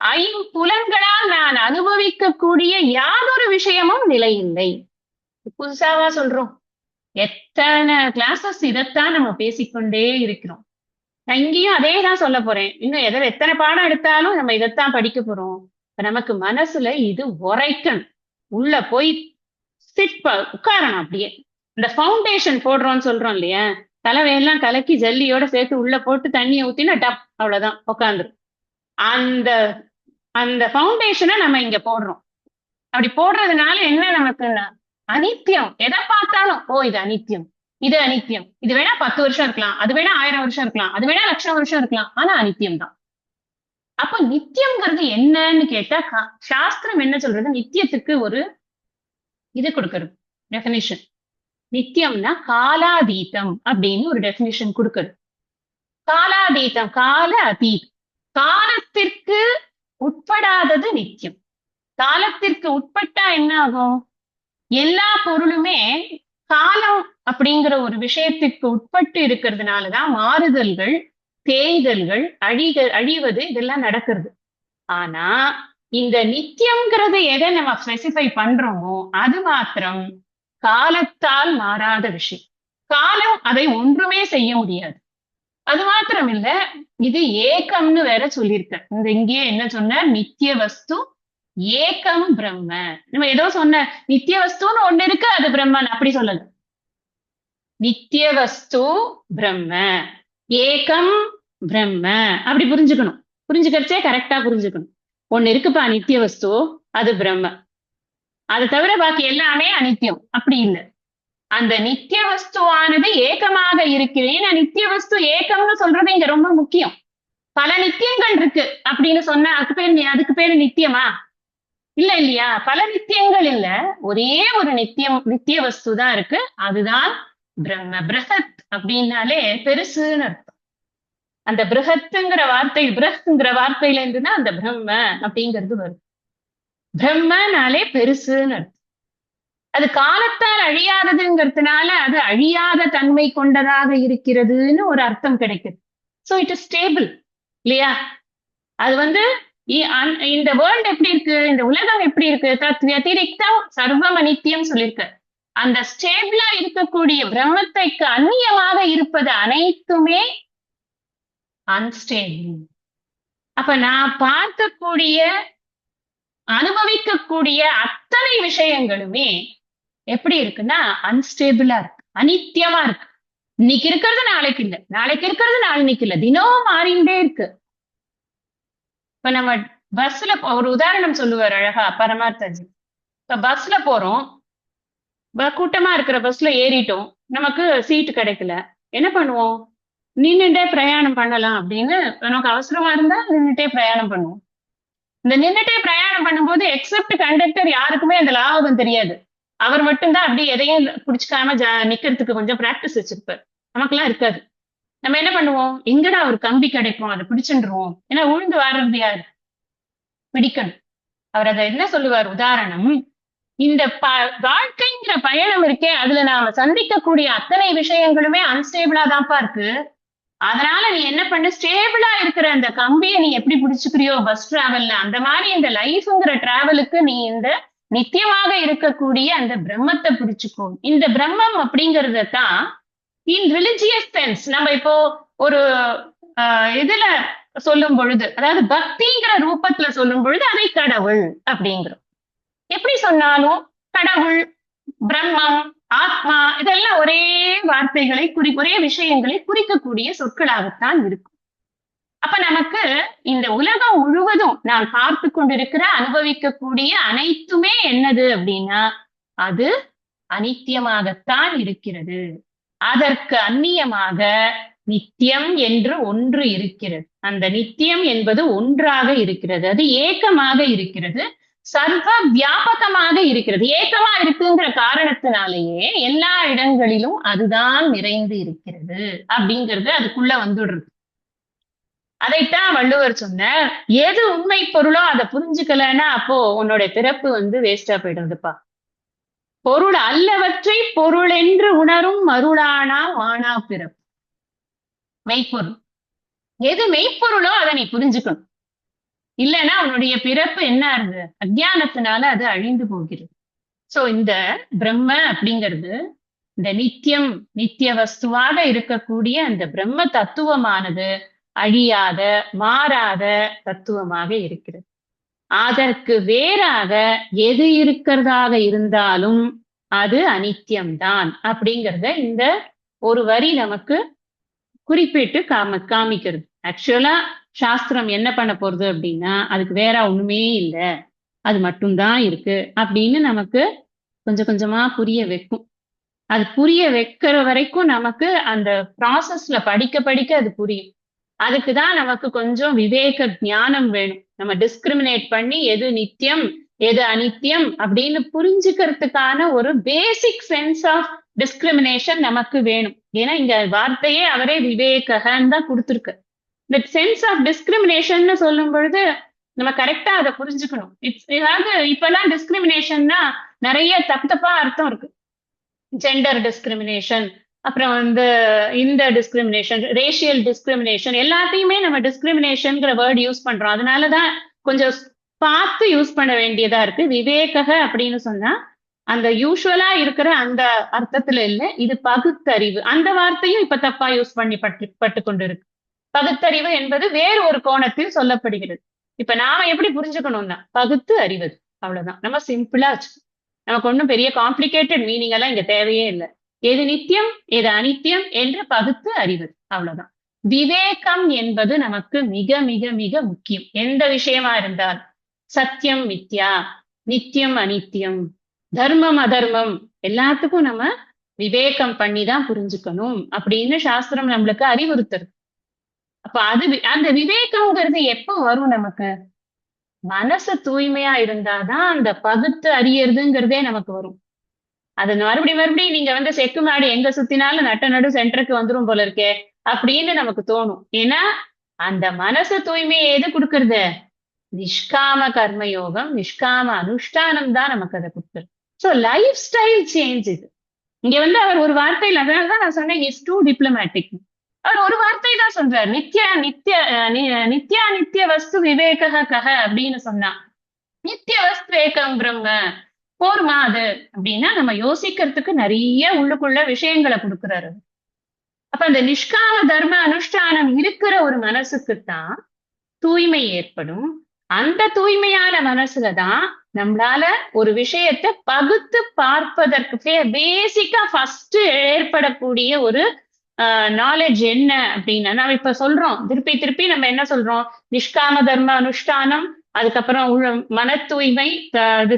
Speaker 1: ஐம்புலன்களால் நான் அனுபவிக்கக்கூடிய யாதொரு விஷயமும் நிலை இல்லை. புதுசாவா சொல்றோம்? எத்தனை கிளாஸஸ் இதைத்தான் நம்ம பேசிக்கொண்டே இருக்கிறோம். நான் இங்கேயும் அதே தான் சொல்ல போறேன். இன்னும் எத்தனை பாடம் எடுத்தாலும் நம்ம இதைத்தான் படிக்க போறோம். நமக்கு மனசுல இது உரைக்கணும், உள்ள போய் உட்காரணும். அப்படியே இந்த ஃபவுண்டேஷன் போடுறோம்னு சொல்றோம் இல்லையா, தலைவையெல்லாம் கலக்கி ஜல்லியோட சேர்த்து உள்ள போட்டு தண்ணியை ஊத்தினா டப் அவ்வளவுதான் உட்காந்துரும். அந்த அந்த ஃபவுண்டேஷனை நம்ம இங்க போடுறோம். அப்படி போடுறதுனால என்ன நமக்குன்னா, அனித்தியம். எதை பார்த்தாலும் ஓ இது அனித்தியம், இது அனித்தியம். இது வேணா 10 வருஷம் இருக்கலாம், அது வேணா 1000 வருஷம் இருக்கலாம், அது வேணா 1,00,000 வருஷம் இருக்கலாம், ஆனா அனித்தியம் தான். அப்ப நித்தியம்ங்கிறது என்னன்னு கேட்டா, சாஸ்திரம் என்ன சொல்றது? நித்தியத்துக்கு ஒரு இது கொடுக்கறது, டெபினிஷன். நித்தியம்னா காலாதீதம் அப்படின்னு ஒரு டெபினிஷன் கொடுக்கறது. காலாதீதம், கால அதீத், காலத்திற்கு உட்படாதது நித்தியம். காலத்திற்கு உட்பட்டா என்ன ஆகும்? எல்லா பொருளுமே காலம் அப்படிங்கிற ஒரு விஷயத்திற்கு உட்பட்டு இருக்கிறதுனாலதான் மாறுதல்கள், தேய்தல்கள், அழிவது இதெல்லாம் நடக்கிறது. ஆனா இந்த நித்தியம்ங்கிறது எதை நம்ம ஸ்பெசிஃபை பண்றோமோ அது மாத்திரம் காலத்தால் மாறாத விஷயம். காலம் அதை ஒன்றுமே செய்ய முடியாது. அது மாத்திரம் இல்ல, இது ஏக்கம்னு வேற சொல்லியிருக்க. இந்த இங்கேயே என்ன சொன்ன? நித்திய வஸ்து ஏகம் பிரம்ம. நம்ம ஏதோ சொன்ன நித்திய வஸ்துன்னு ஒண்ணு இருக்கு, அது பிரம்மன் அப்படி சொல்லல. நித்திய வஸ்து பிரம்ம, ஏகம் பிரம்ம அப்படி புரிஞ்சுக்கணும். புரிஞ்சுக்கிறச்சே கரெக்டா புரிஞ்சுக்கணும். ஒண்ணு இருக்குப்பா நித்திய வஸ்து, அது பிரம்ம. அது தவிர பாக்கி எல்லாமே அனித்தியம் அப்படி இல்லை. அந்த நித்திய வஸ்துவானது ஏகமாக இருக்கிறது. ஏன்னா நித்திய வஸ்து ஏகம்னு சொல்றது இங்க ரொம்ப முக்கியம். பல நித்தியங்கள் இருக்கு அப்படின்னு சொன்னா அதுக்கு பேரு நித்தியமா? இல்ல இல்லையா? பல நித்தியங்கள் இல்ல, ஒரே ஒரு நித்திய வஸ்து தான் இருக்கு, அதுதான் பிரம்ம. பிரகத் அப்படின்னாலே பெருசுன்னு அர்த்தம். அந்த பிரகத்துங்கிற வார்த்தையில இருந்துதான் அந்த பிரம்ம அப்படிங்கிறது வருது. பிரம்மனாலே பெருசுன்னு அர்த்தம். அது காலத்தால் அழியாததுங்கிறதுனால அது அழியாத தன்மை கொண்டதாக இருக்கிறதுன்னு ஒரு அர்த்தம் கிடைக்குது. சோ இட் இஸ் ஸ்டேபிள் இல்லையா? அது வந்து இந்த வேர்ல்ட் எப்படி இருக்கு, இந்த உலகம் எப்படி இருக்கு? தத் வத்திரிக்தம் சர்வம் அனித்தியம் சொல்லியிருக்க. அந்த ஸ்டேபிளா இருக்கக்கூடிய பிரம்மத்தைக்கு அந்நியமாக இருப்பது அனைத்துமே அன்ஸ்டேபிள். அப்ப நான் பார்க்கக்கூடிய, அனுபவிக்கக்கூடிய அத்தனை விஷயங்களுமே எப்படி இருக்குன்னா அன்ஸ்டேபிளா இருக்கு, அனித்தியமா இருக்கு. இன்னைக்கு இருக்கிறது நாளைக்கு இல்ல, நாளைக்கு இருக்கிறது நாளைக்கு இல்ல, தினமும் மாறிண்டே இருக்கு. இப்ப நம்ம பஸ்ல ஒரு உதாரணம் சொல்லுவார் அழகா பரமார்த்தஜி. இப்ப பஸ்ல போறோம், கூட்டமா இருக்கிற பஸ்ல ஏறிட்டோம், நமக்கு சீட்டு கிடைக்கல, என்ன பண்ணுவோம்? நின்னுட்டே பிரயாணம் பண்ணலாம் அப்படின்னு, நமக்கு அவசரமா இருந்தா நின்னுட்டே பிரயாணம் பண்ணுவோம். இந்த நின்னுட்டே பிரயாணம் பண்ணும்போது எக்ஸப்ட் கண்டக்டர் யாருக்குமே அந்த லாபம் தெரியாது. அவர் மட்டும்தான் அப்படி எதையும் பிடிச்சிக்காம நிக்கிறதுக்கு கொஞ்சம் பிராக்டிஸ் வச்சிருப்பார். நமக்கெல்லாம் இருக்காது. நம்ம என்ன பண்ணுவோம்? எங்கடா ஒரு கம்பி கிடைக்கும், அதை பிடிச்சுருவோம். ஏன்னா உழுந்து வாடுறது யாரு? பிடிக்கணும். அவர் அதை என்ன சொல்லுவார் உதாரணம், இந்த வாழ்க்கைங்கிற பயணம் இருக்கே, அதுல நாம சந்திக்கக்கூடிய அத்தனை விஷயங்களுமே அன்ஸ்டேபிளா தான்ப்பா இருக்கு. அதனால நீ என்ன பண்ண, ஸ்டேபிளா இருக்கிற அந்த கம்பியை நீ எப்படி பிடிச்சுக்கிறியோ பஸ் டிராவல்ல, அந்த மாதிரி இந்த லைஃப்ங்கிற டிராவலுக்கு நீ இந்த நித்தியமாக இருக்கக்கூடிய அந்த பிரம்மத்தை பிடிச்சுக்கோ. இந்த பிரம்மம் அப்படிங்கறத தான் இன் ரிலிஜியஸ் சென்ஸ் நம்ம இப்போ ஒரு இதுல சொல்லும் பொழுது, அதாவது பக்திங்கிற ரூபத்துல சொல்லும் பொழுது அதை கடவுள் அப்படிங்கிறோம். எப்படி சொன்னாலும் கடவுள், பிரம்மம், ஆத்மா இதெல்லாம் ஒரே வார்த்தைகளை ஒரே விஷயங்களை குறிக்கக்கூடிய சொற்களாகத்தான் இருக்கும். அப்ப நமக்கு இந்த உலகம் முழுவதும் நான் பார்த்து கொண்டிருக்கிற அனுபவிக்கக்கூடிய அனைத்துமே என்னது அப்படின்னா அது அனித்தியமாகத்தான் இருக்கிறது. அதற்கு அந்நியமாக நித்தியம் என்று ஒன்று இருக்கிறது. அந்த நித்தியம் என்பது ஒன்றாக இருக்கிறது. அது ஏக்கமாக இருக்கிறது. சர்வ வியாபகமாக இருக்கிறது. ஏக்கமா இருக்குங்கிற காரணத்தினாலேயே எல்லா இடங்களிலும் அதுதான் நிறைந்து இருக்கிறது அப்படிங்கிறது அதுக்குள்ள வந்துடுறது. அதைத்தான் வள்ளுவர் சொன்னார், எது உண்மை பொருளோ அதை புரிஞ்சுக்கலன்னா அப்போ உன்னோட பிறப்பு வேஸ்டா போயிடுதுப்பா. பொருள் அல்லவற்றை பொருள் என்று உணரும் மருளானா மானா பிறப்பு. மெய்ப்பொருள் எது மெய்ப்பொருளோ அதை நீ புரிஞ்சுக்கணும். இல்லைன்னா உன்னுடைய பிறப்பு என்ன ஆகுது? அஜ்ஞானத்தினால அது அழிந்து போகிறது. சோ இந்த பிரம்ம அப்படிங்கிறது இந்த நித்தியம், நித்திய வஸ்துவாக இருக்கக்கூடிய அந்த பிரம்ம தத்துவமானது அழியாத மாறாத தத்துவமாக இருக்கிறது. அதற்கு வேறாக எது இருக்கிறதாக இருந்தாலும் அது அனித்தியம்தான் அப்படிங்கிறத இந்த ஒரு வரி நமக்கு குறிப்பிட்டு காமிக்கிறது. ஆக்சுவலா சாஸ்திரம் என்ன பண்ண போறது அப்படின்னா அதுக்கு வேற ஒண்ணுமே இல்லை, அது மட்டும்தான் இருக்கு அப்படின்னு நமக்கு கொஞ்சம் கொஞ்சமா புரிய வைக்கும். அது புரிய வைக்கிற வரைக்கும் நமக்கு அந்த ப்ராசஸ்ல படிக்க படிக்க அது புரியும். அதுக்குதான் நமக்கு கொஞ்சம் விவேக ஞானம் வேணும். நம்ம டிஸ்கிரிமினேட் பண்ணி எது நித்தியம் எது அனித்தியம் அப்படின்னு புரிஞ்சுக்கிறதுக்கான ஒரு பேசிக் சென்ஸ் ஆஃப் டிஸ்கிரிமினேஷன் நமக்கு வேணும். ஏன்னா இங்க வார்த்தையே அவரே விவேகன்னு தான் கொடுத்துருக்கு. இந்த சென்ஸ் ஆஃப் டிஸ்கிரிமினேஷன் சொல்லும் பொழுது நம்ம கரெக்டா அதை புரிஞ்சுக்கணும். அதாவது இப்பெல்லாம் டிஸ்கிரிமினேஷன்னா நிறைய தப்பா அர்த்தம் இருக்கு. ஜெண்டர் டிஸ்கிரிமினேஷன், அப்புறம் இந்த டிஸ்கிரிமினேஷன், ரேஷியல் டிஸ்கிரிமினேஷன், எல்லாத்தையுமே நம்ம டிஸ்கிரிமினேஷன்ங்கிற வேர்ட் யூஸ் பண்றோம். அதனாலதான் கொஞ்சம் பார்த்து யூஸ் பண்ண வேண்டியதா இருக்கு. விவேக அப்படின்னு சொன்னா அந்த யூஸ்வலா இருக்கிற அந்த அர்த்தத்துல இல்ல, இது பகுத்தறிவு. அந்த வார்த்தையும் இப்ப தப்பா யூஸ் பண்ணி பட்டு கொண்டு இருக்கு. பகுத்தறிவு என்பது வேறு ஒரு கோணத்தில் சொல்லப்படுகிறது. இப்ப நாம எப்படி புரிஞ்சுக்கணும்னா பகுத்து அறிவது, அவ்வளவுதான். நம்ம சிம்பிளா வச்சு, நமக்கு ஒன்றும் பெரிய காம்ப்ளிகேட்டட் மீனிங் எல்லாம் இங்க தேவையே இல்லை. எது நித்தியம் எது அனித்தியம் என்று பகுத்து அறிவது, அவ்வளவுதான். விவேகம் என்பது நமக்கு மிக மிக மிக முக்கியம். எந்த விஷயமா இருந்தால் சத்தியம் மித்யா, நித்தியம் அனித்தியம், தர்மம் அதர்மம் எல்லாத்துக்கும் நம்ம விவேகம் பண்ணிதான் புரிஞ்சுக்கணும் அப்படின்னு சாஸ்திரம் நம்மளுக்கு அறிவுறுத்துறது. அப்ப அந்த விவேகம்ங்கிறது எப்ப வரும்? நமக்கு மனசு தூய்மையா இருந்தாதான் அந்த பகுத்து அறியறதுங்கிறதே நமக்கு வரும். அது மறுபடியும் நீங்க செக்கு மாடி எங்க சுத்தினாலும் நட்ட நடு சென்டருக்கு வந்துரும் போல இருக்கே அப்படின்னு நமக்கு தோணும். ஏன்னா அந்த மனசு தூய்மையை எது கொடுக்கறது? நிஷ்காம கர்மயோகம், நிஷ்காம அனுஷ்டானம் தான் நமக்கு அதை கொடுக்குறது. சோ லைஃப் ஸ்டைல் சேஞ்ச் இது. இங்க அவர் ஒரு வார்த்தையில், அதனாலதான் நான் சொன்னேன் இஸ் டூ டிப்ளமேட்டிக். அவர் ஒரு வார்த்தை தான் சொல்றாரு, நித்யா நித்திய வஸ்து விவேக கஹ அப்படின்னு சொன்னா, நித்திய வஸ்து ஏகம் பிரம்ம போர்மா அது அப்படின்னா நம்ம யோசிக்கிறதுக்கு நிறைய உள்ளுக்குள்ள விஷயங்களை கொடுக்குறாரு. அப்ப அந்த நிஷ்காம தர்ம அனுஷ்டானம் இருக்கிற ஒரு மனசுக்குத்தான் தூய்மை ஏற்படும். அந்த தூய்மையான மனசுலதான் நம்மளால ஒரு விஷயத்தை பகுத்து பார்ப்பதற்கு பேசிக்கா ஃபர்ஸ்ட் ஏற்படக்கூடிய ஒரு நாலேஜ் என்ன அப்படின்னா, நம்ம இப்ப சொல்றோம் திருப்பி திருப்பி நம்ம என்ன சொல்றோம்? நிஷ்காம தர்ம அனுஷ்டானம், அதுக்கப்புறம் மன தூய்மை,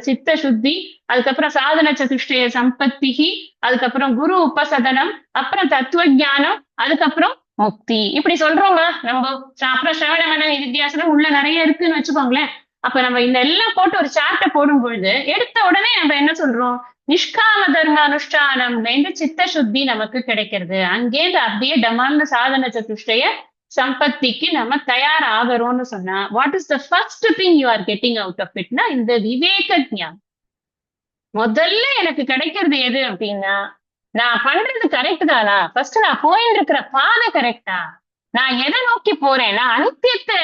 Speaker 1: சித்த சுத்தி, அதுக்கப்புறம் சாதன சதுஷ்டய சம்பத்திகி, அதுக்கப்புறம் குரு உபசதனம், அப்புறம் தத்துவ ஞானம், அதுக்கப்புறம் முக்தி. இப்படி சொல்றோமா நம்ம? அப்புறம் சிரவண மன வித்தியாசனம் உள்ள நிறைய இருக்குன்னு வச்சுக்கோங்களேன். அப்ப நம்ம இந்த எல்லாம் போட்டு ஒரு சார்ட்டை போடும் பொழுது எடுத்த உடனே நம்ம என்ன சொல்றோம்? நிஷ்காம தர்ம அனுஷ்டானம் சித்த சுத்தி நமக்கு கிடைக்கிறது. அங்கேருந்து அப்படியே டமால்னு சாதன சதுஷ்டய சம்பத்திக்கு நம்ம தயார் ஆகிறோம்னு சொன்னா, what is the first thing you are getting out of இட்னா இந்த விவேக ஞானம். முதல்ல எனக்கு கிடைக்கிறது எது அப்படின்னா, நான் பண்றது கரெக்ட் தானா? ஃபர்ஸ்ட் நான் போயிட்டு இருக்கிற பாதை கரெக்டா? நான் எதை நோக்கி போறேன்? நான் அனித்தியத்தை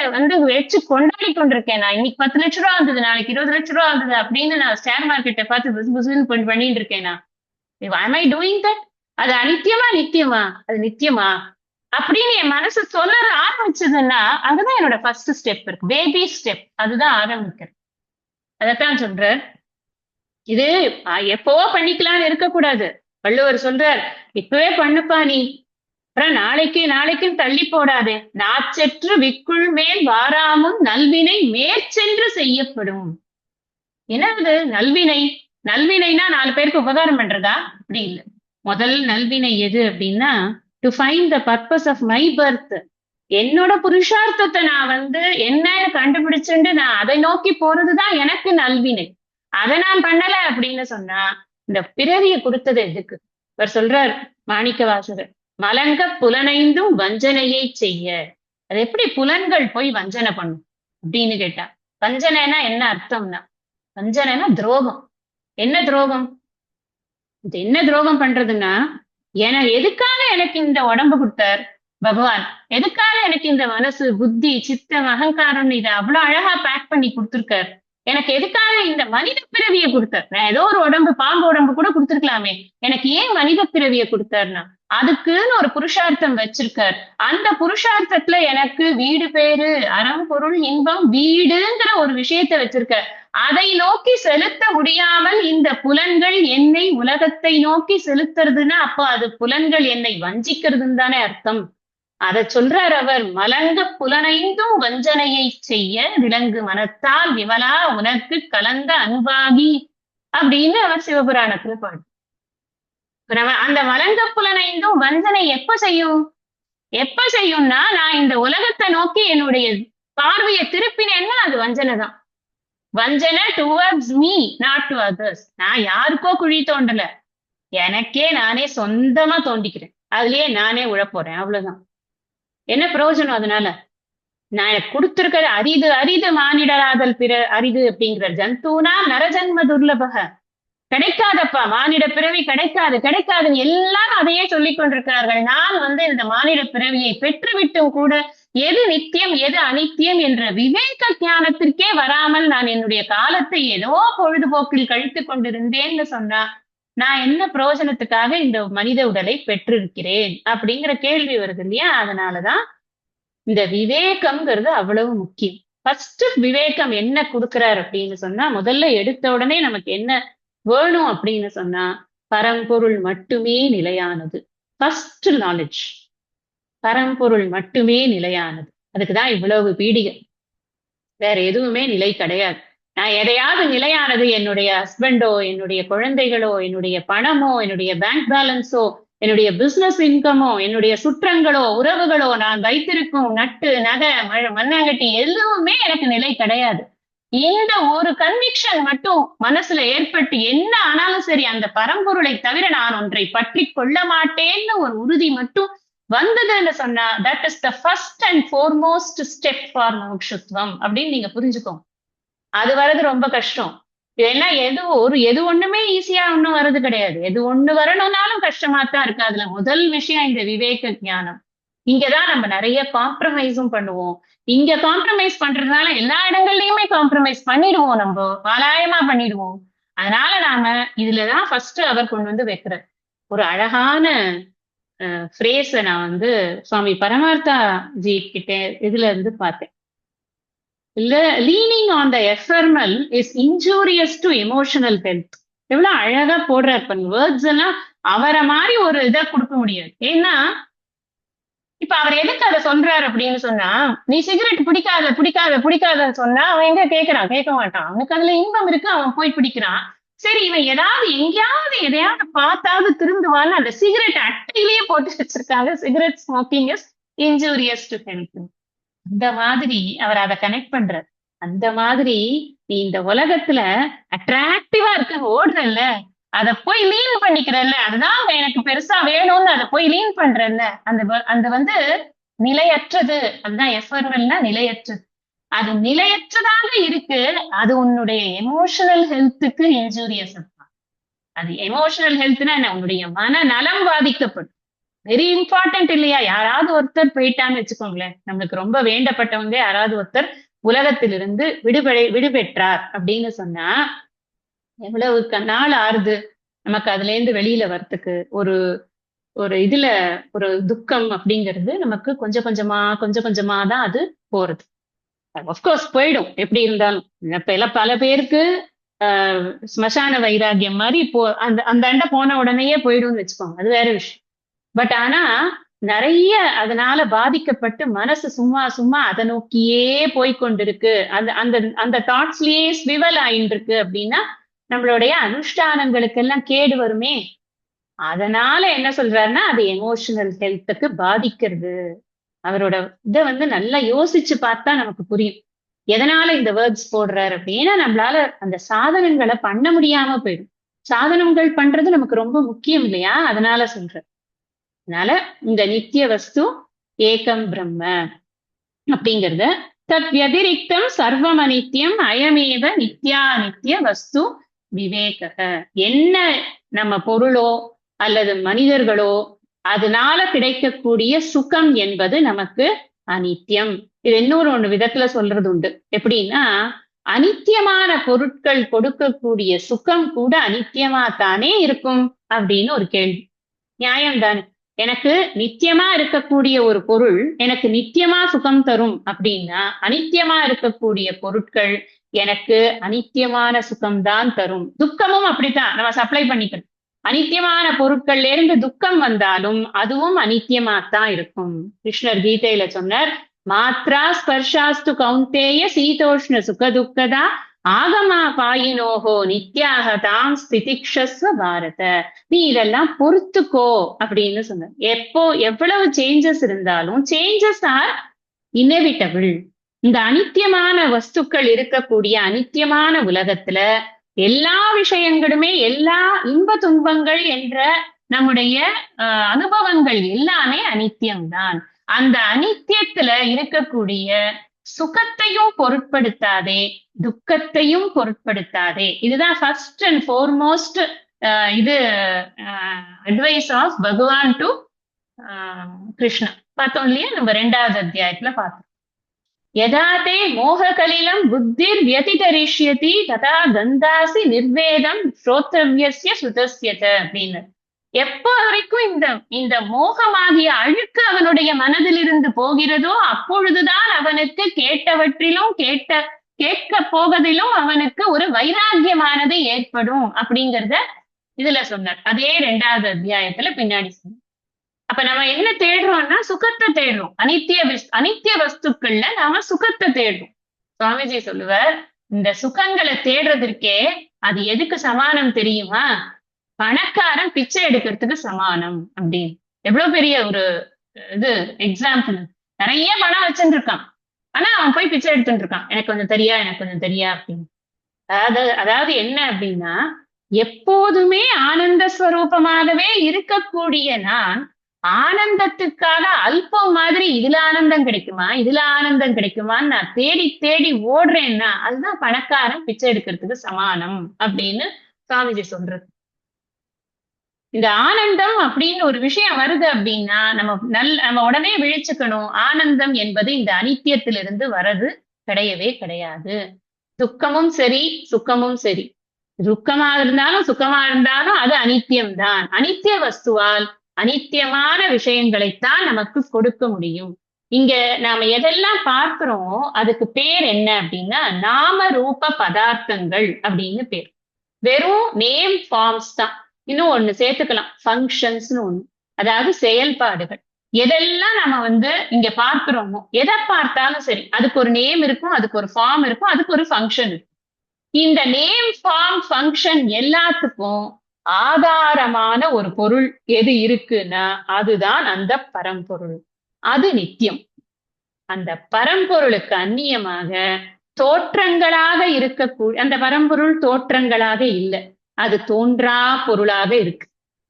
Speaker 1: வச்சு கொண்டாடி கொண்டிருக்கேன். நான் இன்னைக்கு 10 லட்ச ரூபா வந்தது, நாளைக்கு 20 லட்ச ரூபா வந்தது அப்படின்னு நான் ஷேர் மார்க்கெட்டை பார்த்து புசுன்னு பண்ணிட்டு இருக்கேனா? am I doing that? அது அனித்தியமா நித்தியமா? அது நித்தியமா அப்படின்னு என் மனசு சொல்ல ஆரம்பிச்சதுன்னா அங்கதான் என்னோட ஃபர்ஸ்ட் ஸ்டெப் இருக்கு, பேபி ஸ்டெப். அதுதான் ஆரம்பிக்கிறேன். அதைத்தான் சொல்ற, இது எப்பவோ பண்ணிக்கலாம்னு இருக்கக்கூடாது. வள்ளுவர் சொல்றார், இப்பவே பண்ணுப்பா நீ, அப்புறம் நாளைக்கு நாளைக்குன்னு தள்ளி போடாதே. நாச்செற்று விக்குள் மேல் வாராமுன் நல்வினை மேற்சென்று செய்யப்படும். என்னது நல்வினை? நல்வினைனா 4 பேருக்கு உபகாரம் பண்றதா? அப்படி இல்லை. முதல் நல்வினை எது அப்படின்னா, to find the purpose of my birth. என்னோட புருஷார்த்தத்தை நான் என்னன்னு கண்டுபிடிச்சுட்டு நான் அதை நோக்கி போறதுதான் எனக்கு நல்வினை. அதை நான் பண்ணல அப்படின்னு சொன்னா, இந்த பிறவியை கொடுத்தது எதுக்கு? இவர் சொல்றார் மாணிக்க வாசகர், மலங்க புலனைந்தும் வஞ்சனையை செய்ய. அது எப்படி புலன்கள் போய் வஞ்சனை பண்ணும் அப்படின்னு கேட்டா, வஞ்சனைனா என்ன அர்த்தம்னா, வஞ்சனைனா துரோகம். என்ன துரோகம்? இது என்ன துரோகம் பண்றதுன்னா, எதுக்காக எனக்கு இந்த உடம்பு கொடுத்தார் பகவான்? எதுக்காக எனக்கு இந்த மனசு, புத்தி, சித்தம், அகங்காரம் இதை அவ்வளவு அழகா பேக் பண்ணி கொடுத்திருக்காரு? எனக்கு எதுக்காக இந்த மனித பிறவியை கொடுத்தார்? நான் ஏதோ ஒரு உடம்பு, பாம்பு உடம்பு கூட கொடுத்திருக்கலாமே. எனக்கு ஏன் மனித பிறவியை கொடுத்தாருன்னா, அதுக்குன்னு ஒரு புருஷார்த்தம் வச்சிருக்கார். அந்த புருஷார்த்தத்துல எனக்கு வீடு பேரு, அறம் பொருள் இன்பம், வீடுங்கிற ஒரு விஷயத்த வச்சிருக்கார். அதை நோக்கி செலுத்த முடியாமல் இந்த புலன்கள் என்னை உலகத்தை நோக்கி செலுத்துறதுன்னா, அப்போ அது புலன்கள் என்னை வஞ்சிக்கிறதுன்னு தானே அர்த்தம். அதை சொல்றார் அவர், மலங்க புலனைந்தும் வஞ்சனையை செய்ய விலங்கு மனத்தால் விமலா உனக்கு கலந்த அன்பாகி அப்படின்னு அவர் சிவபுராணத்துல பாடு. அந்த மலங்க புலனைந்தும் வஞ்சனை எப்ப செய்யும்னா, நான் இந்த உலகத்தை நோக்கி என்னுடைய பார்வையை திருப்பினேன்னா அது வஞ்சனை தான். வஞ்சனை towards me, not to others. நான் யாருக்கோ குழி தோண்டல, எனக்கே நானே சொந்தமா தோண்டிக்கிறேன், அதுலயே நானே உழப்போறேன், அவ்வளவுதான். என்ன பிரயோஜனம் அதனால? நான் எனக்கு கொடுத்திருக்கிற அரிது அரிது மானிடராதல் பிற அரிது அப்படிங்கிற ஜந்தூனா நரஜன்ம துர்லபக. கிடைக்காதப்பா, மானிட பிறவி கிடைக்காதுன்னு எல்லாரும் அதையே சொல்லிக் கொண்டிருக்கிறார்கள். நான் இந்த மானிட பிறவியை பெற்றுவிட்டும் கூட எது நித்தியம் எது அனித்தியம் என்ற விவேக ஞானத்திற்கே வராமல் நான் என்னுடைய காலத்தை ஏதோ பொழுதுபோக்கில் கழித்துக் கொண்டிருந்தேன்னு சொன்னா, நான் என்ன பிரயோஜனத்துக்காக இந்த மனித உடலை பெற்றிருக்கிறேன் அப்படிங்கிற கேள்வி வருது இல்லையா? அதனாலதான் இந்த விவேகம்ங்கிறது அவ்வளவு முக்கியம். ஃபர்ஸ்ட் விவேகம் என்ன கொடுக்கிறார் அப்படின்னு சொன்னா, முதல்ல எடுத்த உடனே நமக்கு என்ன வேணும் அப்படின்னு சொன்னா, பரம்பொருள் மட்டுமே நிலையானது. ஃபர்ஸ்ட் நாலேஜ், பரம்பொருள் மட்டுமே நிலையானது. அதுக்குதான் இவ்வளவு பீடிகை. வேற எதுவுமே நிலை கிடையாது. நான் எதையாவது நிலையானது, என்னுடைய ஹஸ்பண்டோ, என்னுடைய குழந்தைகளோ, என்னுடைய பணமோ, என்னுடைய பேங்க் பேலன்ஸோ, என்னுடைய பிசினஸ் இன்கமோ, என்னுடைய சுற்றங்களோ, உறவுகளோ, நான் வைத்திருக்கும் நட்டு நகை மண்ணாங்கட்டி எதுவுமே எனக்கு நிலை கிடையாது. இந்த ஒரு கன்விக்ஷன் மட்டும் மனசுல ஏற்பட்டு என்ன ஆனாலும் சரி, அந்த பரம்பொருளை தவிர நான் ஒன்றை பற்றி கொள்ள மாட்டேன்னு ஒரு உறுதி மட்டும் வந்ததுன்னு சொன்னா, that is the first and foremost step for மோக்ஷத்துவம் அப்படின்னு நீங்க புரிஞ்சுக்கோங்க. அது வர்றது ரொம்ப கஷ்டம். ஏன்னா எது ஒண்ணுமே ஈஸியா ஒண்ணும் வர்றது கிடையாது. எது ஒண்ணு வரணும்னாலும் கஷ்டமா தான் இருக்கு. அதுல முதல் விஷயம் இந்த விவேக ஞானம். இங்கதான் நம்ம நிறைய காம்ப்ரமைஸும் பண்ணுவோம். இங்க காம்ப்ரமைஸ் பண்றதுனால எல்லா இடங்கள்லயுமே காம்ப்ரமைஸ் பண்ணிடுவோம், நம்ம பாலாயமா பண்ணிடுவோம். அதனால நாம இதுலதான் ஃபர்ஸ்ட் அவர் கொண்டு வைக்கிற ஒரு அழகான ஃப்ரேஸ நான் சுவாமி பரமார்த்தா ஜி கிட்ட இதுல இருந்து பார்த்தேன். Leaning on the ephemeral is injurious to emotional health. எவ்வளவு அழகா போடுறாரு வேர்ட்ஸ் எல்லாம். அவரை மாதிரி ஒரு இதை கொடுக்க முடியாது. ஏன்னா இப்ப அவர் எதுக்கு அதை சொல்றாரு அப்படின்னு சொன்னா, நீ சிகரெட் பிடிக்காத சொன்னா அவன் எங்க கேட்க மாட்டான். அவனுக்கு அதுல இன்பம் இருக்கு, அவன் போய் பிடிக்கிறான். சரி, இவன் ஏதாவது எங்கேயாவது எதையாவது பார்த்தாவது திருந்துவான்னு அந்த சிகரெட் அட்டையிலேயே போட்டு வச்சிருக்காங்க, cigarette smoking is injurious to health. அந்த மாதிரி அவர் அதை கனெக்ட் பண்றார். அந்த மாதிரி நீ இந்த உலகத்துல அட்ராக்டிவா இருக்க ஓடுறல்ல, அதை போய் லீன் பண்ணிக்கிறல்ல, அதுதான் எனக்கு பெருசா வேணும்னு அதை போய் லீன் பண்றல்ல, அந்த நிலையற்றது. அதுதான் எஃபர்வல்னா நிலையற்றது. அது நிலையற்றதாக இருக்கு. அது உன்னுடைய எமோஷனல் ஹெல்த்துக்கு இன்ஜூரியஸ். அது எமோஷனல் ஹெல்த்னா என்ன? உன்னுடைய மனநலம் பாதிக்கப்படும். வெரி இம்பார்ட்டன்ட் இல்லையா? யாராவது ஒருத்தர் போயிட்டான்னு வச்சுக்கோங்களேன், நம்மளுக்கு ரொம்ப வேண்டப்பட்டவங்க யாராவது ஒருத்தர் உலகத்திலிருந்து விடுபெற்றார் அப்படின்னு சொன்னா எவ்வளவு நாள் ஆறுது நமக்கு அதுல இருந்து வெளியில வர்றதுக்கு. ஒரு இதுல ஒரு துக்கம் அப்படிங்கிறது நமக்கு கொஞ்சம் கொஞ்சமா தான் அது போறது. அப்கோர்ஸ் போயிடும் எப்படி இருந்தாலும். இப்ப எல்லாம் பல பேருக்கு ஸ்மசான வைராகியம் மாதிரி இப்போ அந்த அந்த அண்டை போன உடனேயே போயிடும்னு வச்சுக்கோங்க, அது வேற விஷயம். பட் ஆனா நிறைய அதனால பாதிக்கப்பட்டு மனசு சும்மா சும்மா அதை நோக்கியே போய்கொண்டிருக்கு, அந்த அந்த அந்த தாட்ஸ்லயே ஸ்விவல் ஆயிட்டு இருக்கு அப்படின்னா நம்மளுடைய அனுஷ்டானங்களுக்கெல்லாம் கேடு வருமே. அதனால என்ன சொல்றாருன்னா அது எமோஷனல் ஹெல்த்துக்கு பாதிக்கிறது. அவரோட இதை வந்து நல்லா யோசிச்சு பார்த்தா நமக்கு புரியும் எதனால இந்த வேர்ட்ஸ் போடுறாரு அப்படின்னா நம்மளால அந்த சாதனங்களை பண்ண முடியாம போயிடும். சாதனங்கள் பண்றது நமக்கு ரொம்ப முக்கியம் இல்லையா, அதனால சொல்றேன். அதனால இந்த நித்திய வஸ்து ஏகம் பிரம்ம அப்படிங்கறத தத் வதிரிக்தம் சர்வம் அனித்யம் அயமேவ நித்யா நித்திய வஸ்து விவேக. என்ன நம்ம பொருளோ அல்லது மனிதர்களோ அதனால கிடைக்கக்கூடிய சுகம் என்பது நமக்கு அனித்தியம். இது இன்னொரு ஒண்ணு விதத்துல சொல்றது உண்டு. எப்படின்னா அனித்தியமான பொருட்கள் கொடுக்கக்கூடிய சுகம் கூட அனித்தியமா தானே இருக்கும் அப்படின்னு ஒரு கேள்வி. நியாயம் தானே. எனக்கு நித்தியமா இருக்கக்கூடிய ஒரு பொருள் எனக்கு நித்தியமா சுகம் தரும் அப்படின்னா அனித்தியமா இருக்கக்கூடிய பொருட்கள் எனக்கு அனித்தியமான சுகம்தான் தரும். துக்கமும் அப்படித்தான் நம்ம சப்ளை பண்ணிக்கணும். அனித்தியமான பொருட்கள்ல இருந்து துக்கம் வந்தாலும் அதுவும் அனித்தியமாத்தான் இருக்கும். கிருஷ்ணர் கீதையில சொன்னார், மாத்ரா ஸ்பர்ஷாஸ்து கௌந்தேய சீதோஷ்ண சுக துக்கதா ஆகமா பாயினோகோ நித்யாக தாம் ஸ்திதிக்ஷஸ்வ பாரத. நீ இதெல்லாம் பொறுத்துக்கோ அப்படின்னு சொன்ன. எப்போ எவ்வளவு சேஞ்சஸ் இருந்தாலும் சேஞ்சஸ் ஆர் இன்எவிட்டபிள். இந்த அனித்தியமான வஸ்துக்கள் இருக்கக்கூடிய அனித்தியமான உலகத்துல எல்லா விஷயங்களுமே எல்லா இன்ப துன்பங்கள் என்ற நம்முடைய அனுபவங்கள் எல்லாமே அனித்தியம்தான். அந்த அனித்தியத்துல இருக்கக்கூடிய சுகத்தையும் பொருட்படுத்தாதே, துக்கத்தையும் பொருட்படுத்தாதே. இதுதான் ஃபர்ஸ்ட் அண்ட் ஃபோர்மோஸ்ட் இது அட்வைஸ் ஆஃப் பகவான் டு கிருஷ்ணா. பார்த்தோம் இல்லையா, நம்ம 2வது அத்தியாயத்துல பார்த்தோம். யதாதே மோககலிலம் புத்திர் வியதிதரிஷ்யதி ததா கந்தாசி நிர்வேதம் ஸ்ரோத்ரவ்யஸ்ய சுதஸ்யத அப்படின்னு. எப்போ வரைக்கும் இந்த இந்த மோகமாகிய அழுக்கு அவனுடைய மனதிலிருந்து போகிறதோ அப்பொழுதுதான் அவனுக்கு கேட்டவற்றிலும் கேட்க போவதிலும் அவனுக்கு ஒரு வைராக்கியமானது ஏற்படும் அப்படிங்கிறத இதுல சொன்னார். அதே 2வது அத்தியாயத்துல பின்னாடி சொன்னார். அப்ப நம்ம என்ன தேடுறோம்னா சுகத்தை தேடுறோம். அனித்திய வஸ்துக்கள்ல நாம சுகத்தை தேடுறோம். சுவாமிஜி சொல்லுவார், இந்த சுகங்களை தேடுறதற்கே அது எதுக்கு சமானம் தெரியுமா? பணக்காரன் பிச்சை எடுக்கிறதுக்கு சமானம் அப்படின்னு. எவ்வளவு பெரிய ஒரு இது எக்ஸாம்பிள். நிறைய பணம் வச்சுட்டு இருக்கான், ஆனா அவன் போய் பிச்சை எடுத்துட்டு இருக்கான், எனக்கு கொஞ்சம் தெரியா எனக்கு கொஞ்சம் தெரியா அப்படின்னு. அதாவது என்ன அப்படின்னா எப்போதுமே ஆனந்த ஸ்வரூபமாகவே இருக்கக்கூடிய நான் ஆனந்தத்துக்காக அல்பம் மாதிரி இதுல ஆனந்தம் கிடைக்குமா இதுல ஆனந்தம் கிடைக்குமான்னு நான் தேடி தேடி ஓடுறேன்னா அதுதான் பணக்காரன் பிச்சை எடுக்கிறதுக்கு சமானம் அப்படின்னு சுவாமிஜி சொல்றது. இந்த ஆனந்தம் அப்படின்னு ஒரு விஷயம் வருது அப்படின்னா நம்ம உடனே விழிச்சுக்கணும், ஆனந்தம் என்பது இந்த அனித்தியத்திலிருந்து வர்றது கிடையவே கிடையாது. துக்கமும் சரி சுக்கமும் சரி, துக்கமா இருந்தாலும் சுக்கமா இருந்தாலும் அது அனித்தியம்தான். அனித்திய வஸ்துவால் அனித்தியமான விஷயங்களைத்தான் நமக்கு கொடுக்க முடியும். இங்க நாம எதெல்லாம் பார்க்கிறோமோ அதுக்கு பேர் என்ன அப்படின்னா நாம ரூப பதார்த்தங்கள் அப்படின்னு பேர். வெறும் நேம் ஃபார்ம்ஸ் தான். இன்னும் ஒண்ணு சேர்த்துக்கலாம், ஃபங்க்ஷன்ஸ்னு ஒண்ணு, அதாவது செயல்பாடுகள். எதெல்லாம் நம்ம இங்க பார்க்கிறோமோ எதை பார்த்தாலும் சரி அதுக்கு ஒரு நேம் இருக்கும், அதுக்கு ஒரு ஃபார்ம் இருக்கும், அதுக்கு ஒரு ஃபங்க்ஷன் இருக்கும். இந்த நேம் ஃபார்ம் ஃபங்க்ஷன் எல்லாத்துக்கும் ஆதாரமான ஒரு பொருள் எது இருக்குன்னா அதுதான் அந்த பரம்பொருள். அது நித்தியம். அந்த பரம்பொருளுக்கு அந்நியமாக தோற்றங்களாக இருக்கக்கூடிய அந்த பரம்பொருள் தோற்றங்களாக இல்லை, அது தோன்றா பொருளாக இருக்கு.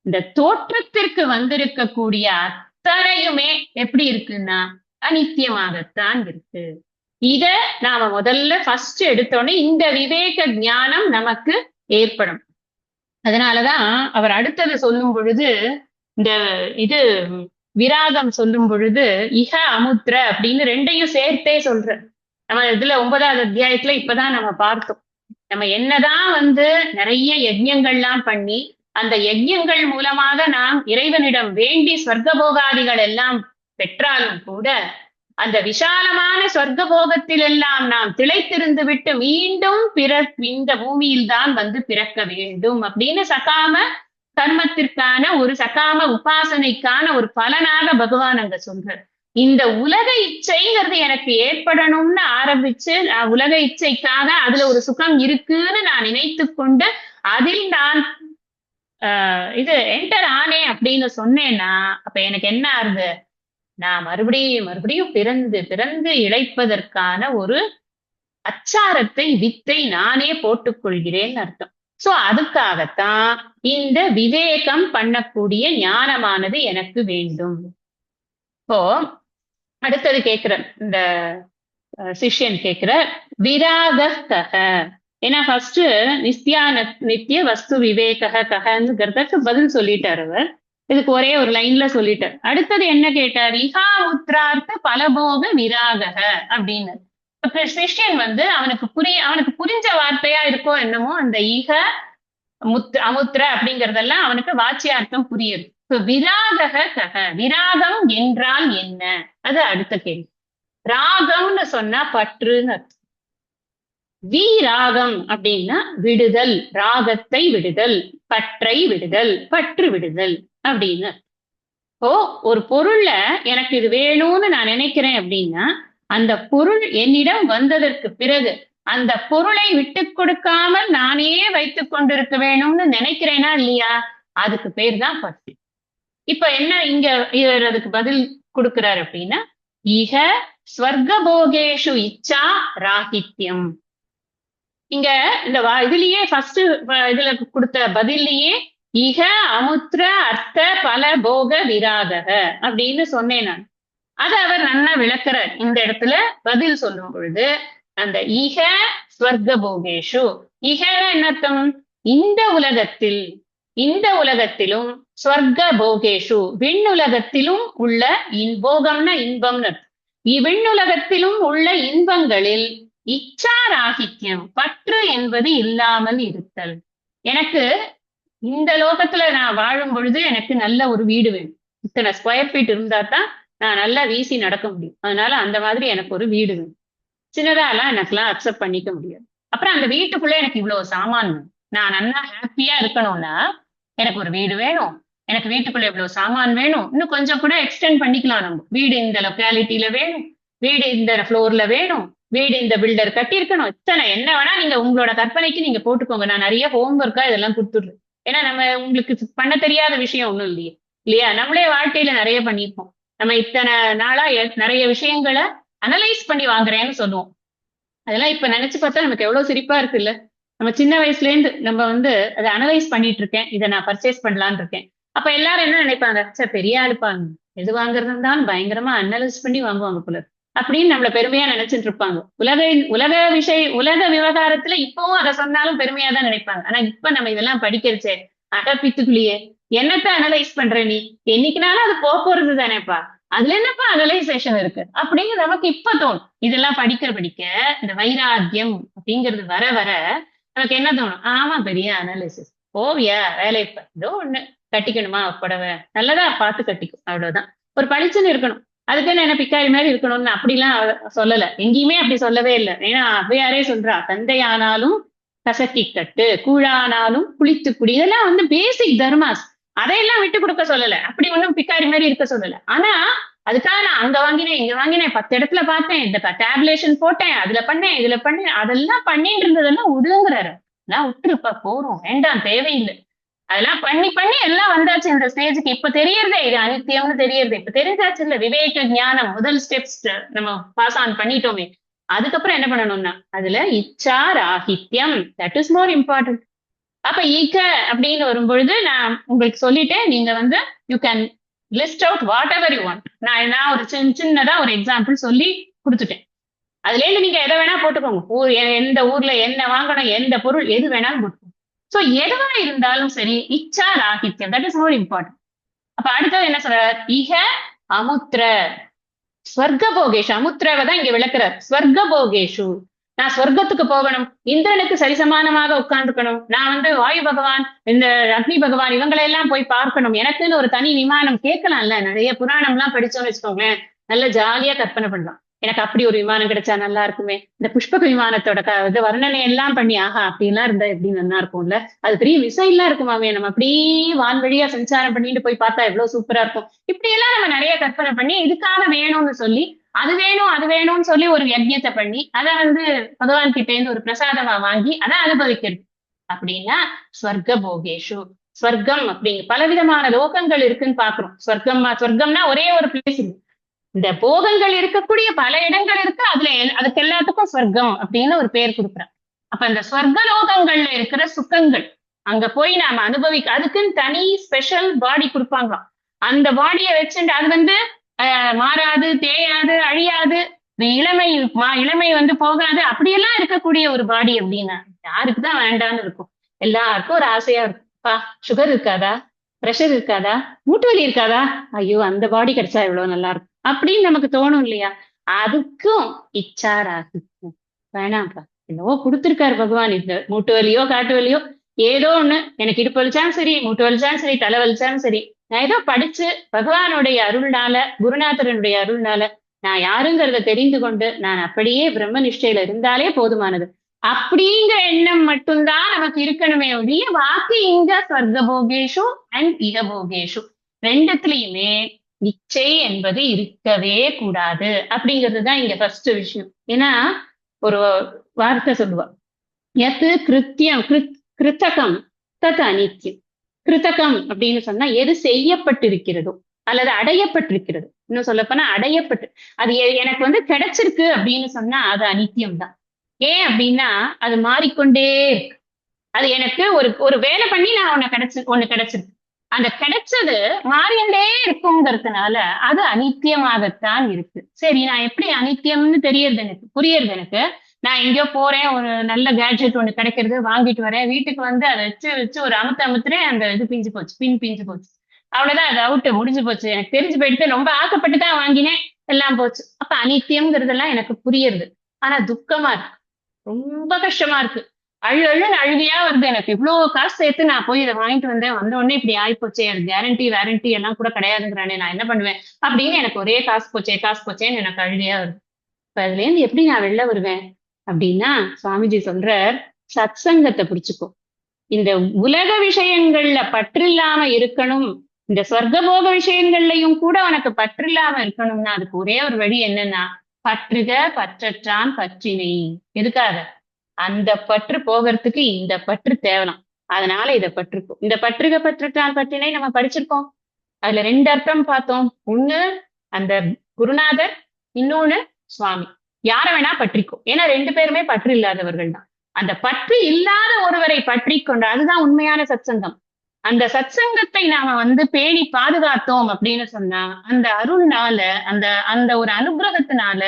Speaker 1: இந்த தோற்றத்திற்கு வந்திருக்கக்கூடிய அத்தனையுமே எப்படி இருக்குன்னா அனித்தியமாகத்தான் இருக்கு. இத நாம முதல்ல ஃபர்ஸ்ட் எடுத்தோடனே இந்த விவேக ஞானம் நமக்கு ஏற்படும். அதனாலதான் அவர் அடுத்தது சொல்லும் பொழுது இந்த இது விராகம் சொல்லும் பொழுது இஹ அமுத்ர அப்படின்னு 2ஐயும் சேர்த்தே சொல்ற. நம்ம இதுல 9வது அத்தியாயத்துல இப்பதான் நம்ம பார்த்தோம். நம்ம என்னதான் நிறைய யஜ்ஞங்கள்லாம் பண்ணி அந்த யஜ்ஞங்கள் மூலமாக நாம் இறைவனிடம் வேண்டி ஸ்வர்க்க போகாதிகள் எல்லாம் பெற்றாலும் கூட அந்த விஷாலமான சொர்க்க போகத்தில் எல்லாம் நாம் திளைத்திருந்து விட்டு மீண்டும் இந்த பூமியில் தான் வந்து பிறக்க வேண்டும் அப்படின்னு சகாம கர்மத்திற்கான ஒரு சகாம உபாசனைக்கான ஒரு பலனாக பகவான் அங்க சொல்றார். இந்த உலக இச்சைங்கிறது எனக்கு ஏற்படணும்னு ஆரம்பிச்சு உலக இச்சைக்காக அதுல ஒரு சுகம் இருக்குன்னு நான் நினைத்து கொண்டு அதில் நான் இது என்டர் ஆனேன் அப்படின்னு சொன்னேன்னா அப்ப எனக்கு என்ன ஆகுது, நான் மறுபடியும் மறுபடியும் பிறந்து பிறந்து இழைப்பதற்கான ஒரு அச்சாரத்தை வித்தை நானே போட்டுக் கொள்கிறேன்னு அர்த்தம். சோ அதுக்காகத்தான் இந்த விவேகம் பண்ணக்கூடிய ஞானமானது எனக்கு வேண்டும். இப்போ அடுத்தது கேட்கிற இந்த சிஷ்யன் கேட்கிற விராகக, ஏன்னா ஃபர்ஸ்ட் நித்திய வஸ்து விவேக கஹங்கிறதுக்கு பதில் சொல்லிட்டார் அவர். இதுக்கு ஒரே ஒரு லைன்ல சொல்லிட்டார். அடுத்தது என்ன கேட்டார், இஹா உத்ரார்த்த பலபோக விராகக அப்படின்னு. சிஷ்யன் வந்து அவனுக்கு புரிஞ்ச வார்த்தையா இருக்கோ என்னமோ அந்த ஈக அமுத்திர அப்படிங்கறதெல்லாம் அவனுக்கு வாச்சியார்த்தம் புரியுது. விராகக கக, விராகம் என்றால் என்ன, அது அடுத்த கேள்வி. ராகம்னு சொன்னா பற்றுன்னு அர்த்தம். விராகம் அப்படின்னா விடுதல், ராகத்தை விடுதல், பற்றை விடுதல், பற்று விடுதல் அப்படின்னு. இப்போ ஒரு பொருள்ல எனக்கு இது வேணும்னு நான் நினைக்கிறேன் அப்படின்னா அந்த பொருள் என்னிடம் வந்ததற்கு பிறகு அந்த பொருளை விட்டு கொடுக்காமல் நானே வைத்துக் கொண்டிருக்க வேணும்னு நினைக்கிறேனா இல்லையா, அதுக்கு பேர் தான் பற்று. இப்ப என்ன இங்க இவர் அதுக்கு பதில் கொடுக்கிறார் அப்படின்னா, இக ஸ்வர்கபோகேஷு இச்சா ராகித்யம். இங்க இந்த இதுலயே ஃபர்ஸ்ட் இதுல கொடுத்த பதிலேயே இக அமுத்திர அர்த்த பல போக விராகக அப்படின்னு சொன்னேன் நான். அதை அவர் நல்லா விளக்குறார் இந்த இடத்துல பதில் சொல்லும் பொழுது. அந்த இக ஸ்வர்க போகேஷு, இகன என்ன அர்த்தம், இந்த உலகத்திலும் ஸ்வர்க போகேஷு விண்ணுலகத்திலும் உள்ள போகம்னா இன்பம்னு அர்த்தம். விண்ணுலகத்திலும் உள்ள இன்பங்களில் இச்சாராகித்யம் பற்று என்பது இல்லாமல் இருத்தல். எனக்கு இந்த லோகத்துல நான் வாழும் பொழுது எனக்கு நல்ல ஒரு வீடு வேணும், இத்தனை ஸ்கொயர் ஃபீட் இருந்தா தான் நான் நல்லா வீசி நடக்க முடியும், அதனால அந்த மாதிரி எனக்கு ஒரு வீடு வேணும். சின்னதாலாம் எனக்குலாம் அக்செப்ட் பண்ணிக்க முடியாது. அப்புறம் அந்த வீட்டுக்குள்ள எனக்கு இவ்வளவு சாமான் வேணும், நான் நல்லா ஹாப்பியா இருக்கணும்னா எனக்கு ஒரு வீடு வேணும், எனக்கு வீட்டுக்குள்ள இவ்வளவு சாமான் வேணும், இன்னும் கொஞ்சம் கூட எக்ஸ்டெண்ட் பண்ணிக்கலாம். நம்ம வீடு இந்த லொக்காலிட்டியில வேணும், வீடு இந்த ஃப்ளோர்ல வேணும், வீடு இந்த பில்டர் கட்டியிருக்கணும், இத்தனை என்ன வேணா நீங்க உங்களோட கற்பனைக்கு நீங்க போட்டுக்கோங்க. நான் நிறைய ஹோம்ஒர்க்கா இதெல்லாம் கொடுத்துடுறேன். ஏன்னா நம்ம உங்களுக்கு பண்ண தெரியாத விஷயம் ஒண்ணும் இல்லையே இல்லையா, நம்மளே வாழ்க்கையில நிறைய பண்ணியிருப்போம். நம்ம இத்தனை நாளா நிறைய விஷயங்களை அனலைஸ் பண்ணி வாங்குறேன்னு சொல்லுவோம். அதெல்லாம் இப்ப நினைச்சு பார்த்தா நமக்கு எவ்வளவு சிரிப்பா இருக்கு இல்ல. நம்ம சின்ன வயசுல இருந்து நம்ம வந்து அதை அனலைஸ் பண்ணிட்டு இருக்கேன், இதை நான் பர்ச்சேஸ் பண்ணலான்னு இருக்கேன். அப்ப எல்லாரும் என்ன நினைப்பாங்க, சார் பெரிய ஆளுப்பாங்க, எது வாங்குறது இருந்தாலும் பயங்கரமா அனலைஸ் பண்ணி வாங்குவாங்க போல அப்படின்னு நம்மள பெருமையா நினைச்சிட்டு இருப்பாங்க. உலக விவகாரத்துல இப்பவும் அதை சொன்னாலும் பெருமையா தான் நினைப்பாங்க. ஆனா இப்ப நம்ம இதெல்லாம் படிக்கிறச்சே அடப்பித்துக்குள்ளேயே என்னத்த அனலைஸ் பண்ற நீ, என்னைக்குனாலும் அது போறது தானேப்பா, அதுல என்னப்பா அனலைசேஷன் இருக்கு அப்படின்னு நமக்கு இப்ப தோணும். இதெல்லாம் படிக்க இந்த வைராக்கியம் அப்படிங்கிறது வர வர நமக்கு என்ன தோணும், ஆமா பெரிய அனலைசிஸ் ஓவியா வேலை ஏதோ ஒண்ணு கட்டிக்கணுமா புடவை நல்லதா பார்த்து கட்டிக்கும், அவ்வளவுதான். ஒரு பளிச்சுன்னு இருக்கணும், அதுக்குன்னு என்ன பிக்காரி மாதிரி இருக்கணும்னு அப்படிலாம் சொல்லல, எங்கேயுமே அப்படி சொல்லவே இல்லை. ஏன்னா அவ்வையாரே சொல்றா, தந்தையானாலும் கசக்கி கட்டு, கூழானாலும் குளித்து குடி, இதெல்லாம் வந்து பேசிக் தர்மாஸ், அதையெல்லாம் விட்டு கொடுக்க சொல்லல, அப்படி ஒண்ணும் பிக்காரி மாதிரி இருக்க சொல்லல. ஆனா அதுக்காக நான் அங்க வாங்கினேன் இங்க வாங்கினேன் 10 இடத்துல பார்த்தேன், இந்த டேப்லேஷன் போட்டேன், அதுல பண்ணேன் இதுல பண்ணேன், அதெல்லாம் பண்ணிட்டு இருந்ததெல்லாம் விடுங்கிறாரு. எல்லாம் விட்டுருப்பா போறோம் வேண்டாம் தேவையில்லை. அதெல்லாம் பண்ணி பண்ணி எல்லாம் வந்தாச்சு இந்த ஸ்டேஜுக்கு. இப்ப தெரியறதே இது அனித்தியம்னு தெரியறது, இப்ப தெரிஞ்சாச்சு இல்ல, விவேக ஞானம் முதல் ஸ்டெப்ஸ் நம்ம பாஸ் ஆன் பண்ணிட்டோமே. அதுக்கப்புறம் என்ன பண்ணணும்னா அதுல இச்சா ராகித்யம், தட் இஸ் மோர் இம்பார்ட்டன்ட். அப்ப ஈக அப்படின்னு வரும்பொழுது நான் உங்களுக்கு சொல்லிட்டேன், நீங்க வந்து you can list out what ever you want. நான் ஒரு சின்னதா ஒரு எக்ஸாம்பிள் சொல்லி கொடுத்துட்டேன். அதுல இருந்து நீங்க எதை வேணா போட்டுக்கோங்க, எந்த ஊர்ல என்ன வாங்கணும், எந்த பொருள் எது வேணாலும் போட்டுக்கோங்க. சோ எதுவா இருந்தாலும் சரி இச்சா ராகித்யம், தட் இஸ் மோர் இம்பார்ட்டன்ட். அப்ப அடுத்தது என்ன சொல்றார், இக அமுத்திர ஸ்வர்க போகேஷு, அமுத்திரவை தான் இங்க விளக்குறார். ஸ்வர்க போகேஷு, நான் சொர்க்கத்துக்கு போகணும், இந்திரனுக்கு சரிசமானமாக உட்கார்ந்துக்கணும், நான் வந்து வாயு பகவான் இந்த அக்னி பகவான் இவங்களை எல்லாம் போய் பார்க்கணும், எனக்குன்னு ஒரு தனி விமானம் கேட்கலாம்ல. நிறைய புராணம் எல்லாம் படிச்சோம்னு வச்சுக்கோங்களேன், நல்ல ஜாலியா கற்பனை பண்ணலாம். எனக்கு அப்படி ஒரு விமானம் கிடைச்சா நல்லா இருக்குமே. இந்த புஷ்பக விமானத்தோட இது வர்ணனை எல்லாம் பண்ணி, ஆஹா அப்படிலாம் இருந்தா எப்படி நல்லா இருக்கும்ல. அது பெரிய மிசைல்லாம் இருக்குமாமே. நம்ம அப்படியே வான்வழியா சஞ்சாரம் பண்ணிட்டு போய் பார்த்தா எவ்வளவு சூப்பரா இருக்கும். இப்படி எல்லாம் நம்ம நிறைய கற்பனை பண்ணி இதுக்காக வேணும்னு சொல்லி, அது வேணும், அது வேணும்னு சொல்லி ஒரு யஜ்ஞத்தை பண்ணி, அதை பகவான் கிட்ட இருந்து ஒரு பிரசாதமா வாங்கி அதை அனுபவிக்கிறது. அப்படின்னா ஸ்வர்க போகேஷு, ஸ்வர்க்கம் அப்படிங்க பலவிதமான லோகங்கள் இருக்குன்னு பாக்குறோம். சொர்க்கம்னா ஒரே ஒரு பிளேஸ் இல்லை. இந்த போகங்கள் இருக்கக்கூடிய பல இடங்கள் இருக்கு. அதுல அதுக்கு எல்லாத்துக்கும் சொர்க்கம் அப்படின்னு ஒரு பேர் கொடுக்குறான். அப்ப இந்த சொர்க்க லோகங்கள்ல இருக்கிற சுகங்கள் அங்க போய் நாம அதுக்குன்னு தனி ஸ்பெஷல் பாடி கொடுப்பாங்களாம். அந்த பாடியை வச்சுட்டு அது மாறாது, தேயாது, அழியாது, இளமை இளமை போகாது, அப்படியெல்லாம் இருக்கக்கூடிய ஒரு பாடி அப்படின்னா யாருக்குதான் வேண்டான்னு இருக்கும். எல்லாருக்கும் ஒரு ஆசையா இருக்கும். சுகர் இருக்காதா, பிரஷர் இருக்காதா, மூட்டு வலி இருக்காதா, ஐயோ அந்த பாடி கிடைச்சா எவ்வளவு நல்லா இருக்கும் அப்படின்னு நமக்கு தோணும் இல்லையா? அதுக்கும் இச்சாராகிக்கும் வேணாம்ப்பா, என்னவோ கொடுத்திருக்காரு பகவான், இந்த மூட்டு வலியோ காட்டு வலியோ ஏதோ ஒண்ணு, எனக்கு இடுப்பு வலிச்சாலும் சரி, மூட்டு வலிச்சாலும் சரி, தலை வலிச்சாலும் சரி, நான் ஏதோ படிச்சு பகவானுடைய அருள்னால, குருநாதரனுடைய அருள்னால நான் யாருங்கிறத தெரிந்து கொண்டு நான் அப்படியே பிரம்ம நிஷ்டையில இருந்தாலே போதுமானது அப்படிங்கிற எண்ணம் மட்டும்தான் நமக்கு இருக்கணுமே ஒழிய, வாக்கு இங்க ஸ்வர்க போகேஷு அண்ட் இக போகேஷு ரெண்டுத்துலயுமே இச்சை என்பது இருக்கவே கூடாது அப்படிங்கிறதுதான் இங்க ஃபர்ஸ்ட் விஷயம். ஏன்னா ஒரு வார்த்தை சொல்லுவா, எது கிருத்தியம் கிருத்தகம் தத் அனித்தியம். கிருத்தகம் அப்படின்னு சொன்னா எது செய்யப்பட்டிருக்கிறதோ அல்லது அடையப்பட்டிருக்கிறது, இன்னும் சொல்லப்போனா அடையப்பட்டு, அது எனக்கு கிடைச்சிருக்கு அப்படின்னு சொன்னா அது அனித்தியம் தான். ஏன் அப்படின்னா அது மாறிக்கொண்டே இருக்கு. அது எனக்கு ஒரு வேலை பண்ணி நான் ஒண்ணு கிடைச்சிருக்கு, அந்த கிடைச்சது மாறிண்டே இருக்குங்கிறதுனால அது அனித்தியமாகத்தான் இருக்கு. சரி, நான் எப்படி அனித்தியம்னு புரியுறது எனக்கு. நான் எங்கேயோ போறேன், ஒரு நல்ல கேட்ஜெட் ஒண்ணு கிடைக்கிறது, வாங்கிட்டு வரேன், வீட்டுக்கு அதை வச்சு வச்சு ஒரு அமுத்துறேன், அந்த இது பிஞ்சு போச்சு, பின் பிஞ்சு போச்சு, அவ்வளவுதான், அது அவுட்டு, முடிஞ்சு போச்சு, எனக்கு தெரிஞ்சு போயிட்டு, ரொம்ப ஆக்கப்பட்டு தான் வாங்கினேன், எல்லாம் போச்சு. அப்ப அனித்தியம்ங்கிறதெல்லாம் எனக்கு புரியுது. ஆனா துக்கமா இருக்கு, ரொம்ப கஷ்டமா இருக்கு, அழுகையா வருது. எனக்கு இவ்வளவு காசு சேர்த்து நான் போய் இதை வாங்கிட்டு வந்த உடனே இப்படி ஆயிப்போச்சே, அது கேரண்டி வாரண்டி எல்லாம் கூட கிடையாதுங்கிறானே, நான் என்ன பண்ணுவேன் அப்படின்னு எனக்கு ஒரே காசு போச்சேன்னு எனக்கு அழுகையா வருது. இப்ப அதுல இருந்து எப்படி நான் வெளில வருவேன் அப்படின்னா, சுவாமிஜி சொல்ற சத் சங்கத்தை பிடிச்சுக்கோ. இந்த உலக விஷயங்கள்ல பற்றில்லாம இருக்கணும், இந்த சொர்க்கபோக விஷயங்கள்லயும் கூட உனக்கு பற்றில்லாம இருக்கணும்னா அதுக்கு ஒரே ஒரு வழி என்னன்னா, பற்றுக பற்றற்றான் பற்றினை. எதுக்காக? அந்த பற்று போகிறதுக்கு இந்த பற்று தேவலாம். அதனால இதை பற்றுக்கும். இந்த பற்றுக பற்றற்றான் பற்றினை நம்ம படிச்சிருக்கோம். அதுல ரெண்டு அர்த்தம் பார்த்தோம். ஒண்ணு அந்த குருநாதர், இன்னொன்னு சுவாமி. யார வேணா பற்றிக்கும், ஏன்னா ரெண்டு பேருமே பற்று இல்லாதவர்கள் தான். அந்த பற்று இல்லாத ஒருவரை பற்றி கொண்டு, அதுதான் உண்மையான சத்சங்கம். அந்த சத்சங்கத்தை நாம பேணி பாதுகாத்தோம் அப்படின்னு சொன்னா, அந்த அருள்னால, அந்த அந்த ஒரு அனுகிரகத்தினால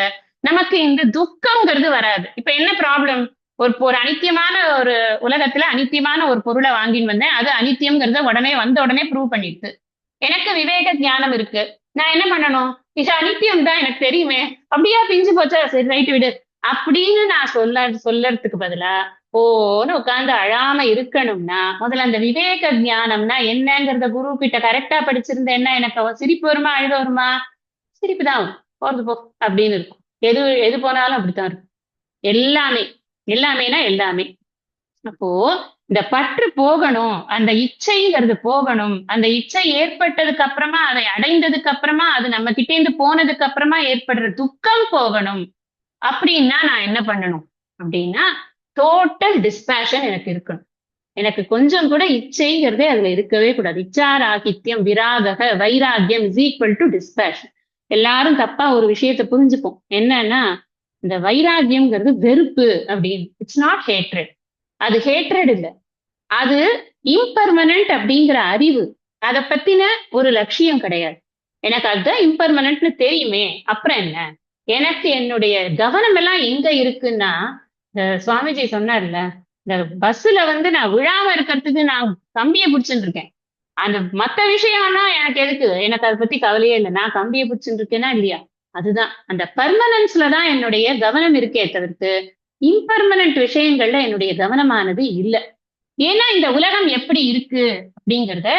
Speaker 1: நமக்கு இந்த துக்கம்ங்கிறது வராது. இப்ப என்ன ப்ராப்ளம்? ஒரு அனித்தியமான ஒரு உலகத்துல அனித்தியமான ஒரு பொருளை வாங்கின்னு வந்தேன், அது அனித்தியம்ங்கிறத உடனே ப்ரூவ் பண்ணிடுது. எனக்கு விவேக ஞானம் இருக்கு, நான் என்ன பண்ணணும்? இது அனித்தியம் தான் எனக்கு தெரியுமே, அப்படியா பிஞ்சு போச்சா, சரி ரைட்டு விடு அப்படின்னு நான் சொல்லறதுக்கு பதிலா ஓன்னு உட்கார்ந்து அழாம இருக்கணும்னா, முதல்ல அந்த விவேக ஞானம்னா என்னங்கிறத குரு கிட்ட கரெக்டா படிச்சிருந்தேன்னா எனக்கு சிரிப்பு வருமா, அழுக வருமா? சிரிப்பு தான் வரும், போறது போ அப்படின்னு இருக்கும். எது போனாலும் அப்படித்தான் இருக்கும். எல்லாமேனா எல்லாமே. அப்போ இந்த பற்று போகணும், அந்த இச்சைங்கிறது போகணும். அந்த இச்சை ஏற்பட்டதுக்கு அப்புறமா, அதை அடைந்ததுக்கு அப்புறமா, அது நம்ம கிட்டே இருந்து போனதுக்கு அப்புறமா ஏற்படுற துக்கம் போகணும் அப்படின்னா நான் என்ன பண்ணணும் அப்படின்னா, டோட்டல் டிஸ்பேஷன் எனக்கு இருக்கணும். எனக்கு கொஞ்சம் கூட இச்சைங்கிறதே அதுல இருக்கவே கூடாது. இச்சாராகித்யம் விராக வைராகியம் இஸ் ஈக்குவல் டு டிஸ்பேஷன். எல்லாரும் தப்பா ஒரு விஷயத்த புரிஞ்சுப்போம். என்னன்னா, இந்த வைராகியம்ங்கிறது வெறுப்பு அப்படின்னு. It's not hatred. அது ஹேட்ரட் இல்லை, அது இம்பர்மனன்ட் அப்படிங்கிற அறிவு. அதை பத்தின ஒரு லட்சியம் கிடையாது. எனக்கு அதுதான் இம்பர்மனன்ட்னு தெரியுமே, அப்புறம் என்ன? எனக்கு என்னுடைய கவனம் எல்லாம் எங்க இருக்குன்னா, இந்த சுவாமிஜி சொன்னார்ல, இந்த பஸ்ல நான் விழாம இருக்கிறதுக்கு நான் கம்பியை பிடிச்சுட்டு இருக்கேன். அந்த மத்த விஷயம்னா எனக்கு எதுக்கு? எனக்கு அதை பத்தி கவலையே இல்லை. நான் கம்பியை பிடிச்சுட்டு இருக்கேன்னா இல்லையா, அதுதான் அந்த பர்மனன்ஸ்ல தான் என்னுடைய கவனம் இருக்கே தவிர்த்து இம்பர்மனன்ட் விஷயங்கள்ல என்னுடைய கவனமானது இல்லை. ஏன்னா இந்த உலகம் எப்படி இருக்கு அப்படிங்கிறத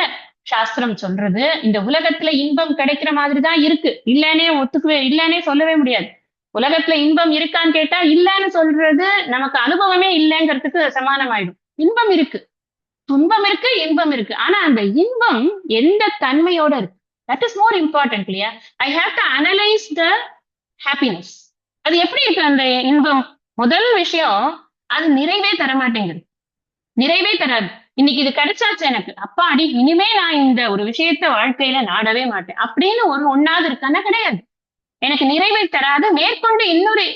Speaker 1: சாஸ்திரம் சொல்றது. இந்த உலகத்துல இன்பம் கிடைக்கிற மாதிரிதான் இருக்கு, இல்லன்னே சொல்லவே முடியாது. உலகத்துல இன்பம் இருக்கான்னு கேட்டா இல்லன்னு சொல்றது நமக்கு அனுபவமே இல்லைங்கிறதுக்கு சமானமாயிடும். இன்பம் இருக்கு, துன்பம் இருக்கு, இன்பம் இருக்கு. ஆனா அந்த இன்பம் எந்த தன்மையோட இருக்கு, தட் இஸ் மோர் இம்பார்ட்டன்ட் இல்லையா? I have to analyse the happiness. அது எப்படி இருக்கு அந்த இன்பம்? முதல் விஷயம், அது நிறைவே தர மாட்டேங்குது, நிறைவே தராது. இன்னைக்கு இது கிடைச்சாச்சு எனக்கு, அப்பா அடி இனிமே நான் இந்த ஒரு விஷயத்த வாழ்க்கையில நாடவே மாட்டேன் அப்படின்னு ஒன்னாவது இருக்கானா? கிடையாது. எனக்கு நிறைவை தராது. மேற்கொண்டு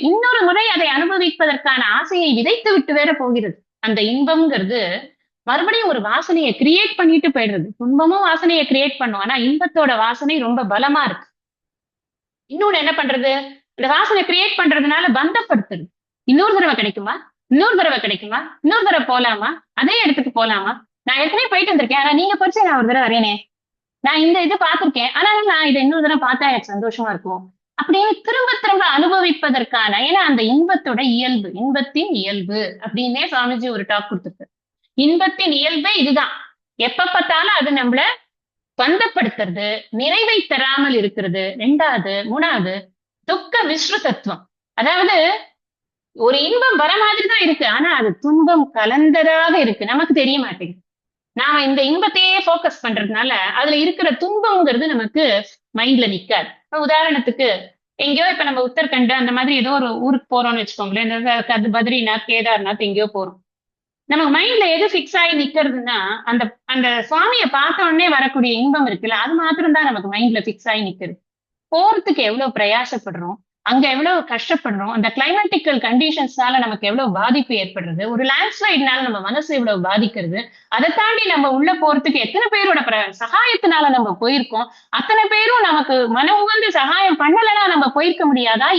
Speaker 1: இன்னொரு முறை அதை அனுபவிப்பதற்கான ஆசையை விதைத்து விட்டு வேற போகிறது. அந்த இன்பம்ங்கிறது மறுபடியும் ஒரு வாசனையை கிரியேட் பண்ணிட்டு போயிடுறது. துன்பமும் வாசனையை கிரியேட் பண்ணும், ஆனா இன்பத்தோட வாசனை ரொம்ப பலமா இருக்கு. இன்னொன்னு என்ன பண்றது, இந்த வாசனை கிரியேட் பண்றதுனால பந்தப்படுத்துறது. இன்னொரு தடவை கிடைக்குமா, இன்னொரு தடவை கிடைக்குமா, இன்னொரு தடவை போலாமா, அதே இடத்துக்கு போலாமா, நான் ஏற்கனவே போயிட்டு வந்திருக்கேன், ஆனா நீங்க படிச்சு நான் ஒரு தடவை வரேனே, நான் இந்த இது பார்த்திருக்கேன், ஆனாலும் நான் இதை இன்னொரு தடவை பார்த்தா எனக்கு சந்தோஷமா இருக்கும் அப்படின்னு திரும்ப திரும்ப அனுபவிப்பதற்கான, ஏன்னா அந்த இன்பத்தோட இயல்பு, இன்பத்தின் இயல்பு அப்படின்னே சுவாமிஜி ஒரு டாக் கொடுத்துருக்கு. இன்பத்தின் இயல்பே இதுதான். எப்ப பார்த்தாலும் அது நம்மள பந்தப்படுத்துறது, நிறைவை தராமல் இருக்கிறது. ரெண்டாவது, மூணாவது, துக்க விஸ்ருதத்துவம். அதாவது ஒரு இன்பம் வர மாதிரி தான் இருக்கு, ஆனா அது துன்பம் கலந்ததாக இருக்கு, நமக்கு தெரிய மாட்டேங்குது. நாம இந்த இன்பத்தையே போக்கஸ் பண்றதுனால அதுல இருக்கிற துன்பம்ங்கிறது நமக்கு மைண்ட்ல நிக்காது. உதாரணத்துக்கு எங்கேயோ இப்ப நம்ம உத்தரகண்ட் அந்த மாதிரி ஏதோ ஒரு ஊருக்கு போறோம்னு வச்சுக்கோங்களேன், இந்த பத்ரிநாத், கேதார்நாத் எங்கேயோ போறோம். நம்ம மைண்ட்ல எது பிக்ஸ் ஆகி நிக்கிறதுன்னா, அந்த அந்த சுவாமியை பார்த்த உடனே வரக்கூடிய இன்பம் இருக்குல்ல, அது மாத்திரம் தான் நமக்கு மைண்ட்ல பிக்ஸ் ஆகி நிக்கிறது. போறதுக்கு எவ்வளவு பிரயாசப்படுறோம், அங்க எவ்வளவு கஷ்டப்படுறோம், அந்த கிளைமேட்டிக்கல் கண்டிஷன்ஸ்னால நமக்கு எவ்வளவு பாதிப்பு ஏற்படுறது, ஒரு லேண்ட்ஸ்லைட்னால நம்ம மனசு எவ்வளவு பாதிக்கிறது, அதை தாண்டி நம்ம உள்ள போறதுக்கு எத்தனை பேரோட சகாயத்தினால நம்ம போயிருக்கோம், அத்தனை பேரும் நமக்கு மன உகந்து சகாயம் பண்ணலைன்னா நம்ம போயிருக்க முடியாதா?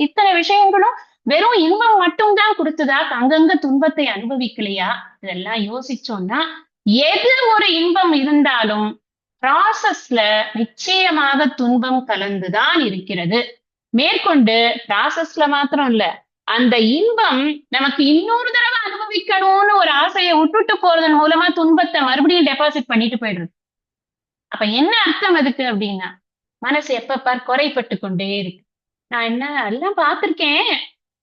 Speaker 1: இத்தனை விஷயங்களும் வெறும் இன்பம் மட்டும் தான் கொடுத்ததா, அங்கங்க துன்பத்தை அனுபவிக்கலையா? இதெல்லாம் யோசிச்சோம்னா எது ஒரு இன்பம் இருந்தாலும் ப்ராசஸ்ல நிச்சயமாக துன்பம் கலந்துதான் இருக்கிறது. மேற்கொண்டு ப்ராசஸ்ல மாத்திரம் இல்ல, அந்த இன்பம் நமக்கு இன்னொரு தடவை அனுபவிக்கணும்னு ஒரு ஆசையை விட்டுட்டு போறதன் மூலமா துன்பத்தை மறுபடியும் டெபாசிட் பண்ணிட்டு போயிடுறது. அப்ப என்ன அர்த்தம் அதுக்கு அப்படின்னா, மனசு எப்ப பார் குறைப்பட்டு கொண்டே இருக்கு. நான் என்ன எல்லாம் பார்த்திருக்கேன்,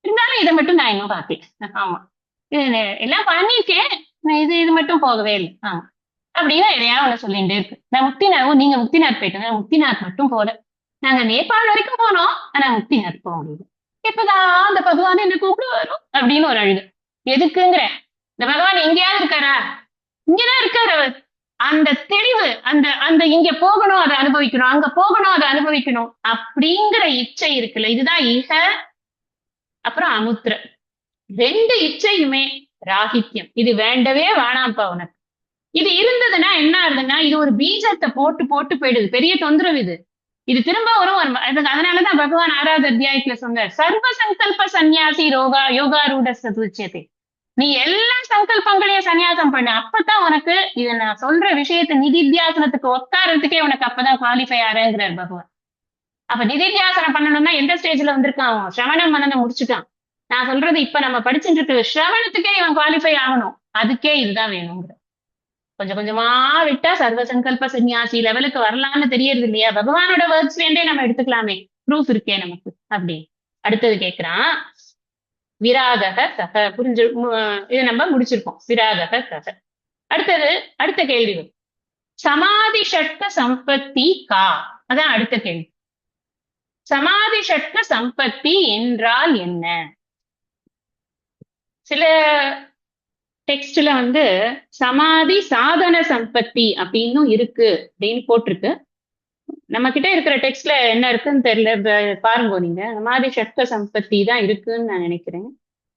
Speaker 1: இருந்தாலும் இதை மட்டும் நான் இன்னும் பார்க்கல. ஆமா, எல்லாம் பண்ணிருக்கேன், இது மட்டும் போகவே இல்லை. ஆமா அப்படின்னா எதையாவது ஒண்ணு சொல்லிட்டே இருக்கு. நீங்க முக்திநாத் போயிட்டு, முக்திநாத் மட்டும் போல, நாங்க நேபாள் வரைக்கும் போனோம், ஆனா முக்திநாத் போக முடியுது. இப்பதான் அந்த பகவான் என்ன கூப்பிடுவாரோ அப்படின்னு ஒரு அழுது. எதுக்குங்கிற, இந்த பகவான் எங்கேயாவது இருக்காரா? இங்கதான் இருக்காரு அவர். அந்த தெளிவு, அந்த அந்த இங்க போகணும் அதை அனுபவிக்கணும், அங்க போகணும் அதை அனுபவிக்கணும் அப்படிங்கிற இச்சை இருக்குல்ல, இதுதான் ஈக அப்புறம் அமுத்திர. ரெண்டு இச்சையுமே ராகித்யம். இது வேண்டவே வேணாம்ப்பா உனக்கு. இது இருந்ததுன்னா என்ன ஆகுதுன்னா, இது ஒரு பீஜத்தை போட்டு போட்டு போயிடுது, பெரிய தொந்தரவு இது. இது திரும்ப வரும். அதனாலதான் பகவான் 6வது அத்தியாயத்துல சொன்னார், சர்வ சங்கல்ப சன்னியாசி யோகாரூட சதுச்சேதே. நீ எல்லா சங்கல்பங்களையும் சன்னியாசம் பண்ணு, அப்பதான் உனக்கு இதை நான் சொல்ற விஷயத்த நிதித்தியாசனத்துக்கு உட்காரத்துக்கே உனக்கு அப்பதான் குவாலிஃபை ஆறேங்கிறார் பகவான். அப்ப நிதித்தியாசனம் பண்ணணும்னா எந்த ஸ்டேஜ்ல வந்திருக்கான்? சிரவணம் மனனம் முடிச்சுட்டான். நான் சொல்றது இப்ப நம்ம படிச்சுட்டு இருக்கிற சிரவணத்துக்கே இவன் குவாலிஃபை ஆகணும், அதுக்கே இதுதான் வேணுங்கிற. கொஞ்சம் கொஞ்சமா விட்டா சர்வ சங்கல்ப சன்னியாசி லெவலுக்கு வரலாம்னு தெரியறது இல்லையா? பகவானோட வேர்ட்ஸ்லேருந்தே நம்ம எடுத்துக்கலாமே, ப்ரூஃப் இருக்கே நமக்கு. அப்படி அடுத்தது கேக்குறான், விராகக சக. புரிஞ்சு, இது நம்ம முடிச்சிருக்கோம், விராகக சக. அடுத்த கேள்வி, சமாதி ஷட்க சம்பத்தி கா? அதான் அடுத்த கேள்வி. சமாதி ஷட்க சம்பத்தி என்றால் என்ன? சில டெக்ஸ்ட்ல சமாதி சாதன சம்பத்தி அப்படின்னு இருக்கு அப்படின்னு போட்டிருக்கு. நம்ம கிட்ட இருக்கிற டெக்ஸ்ட்ல என்ன இருக்குன்னு தெரியல, பாருங்க நீங்க. சமாதி ஷட்க சம்பத்தி தான் இருக்குன்னு நான் நினைக்கிறேன்.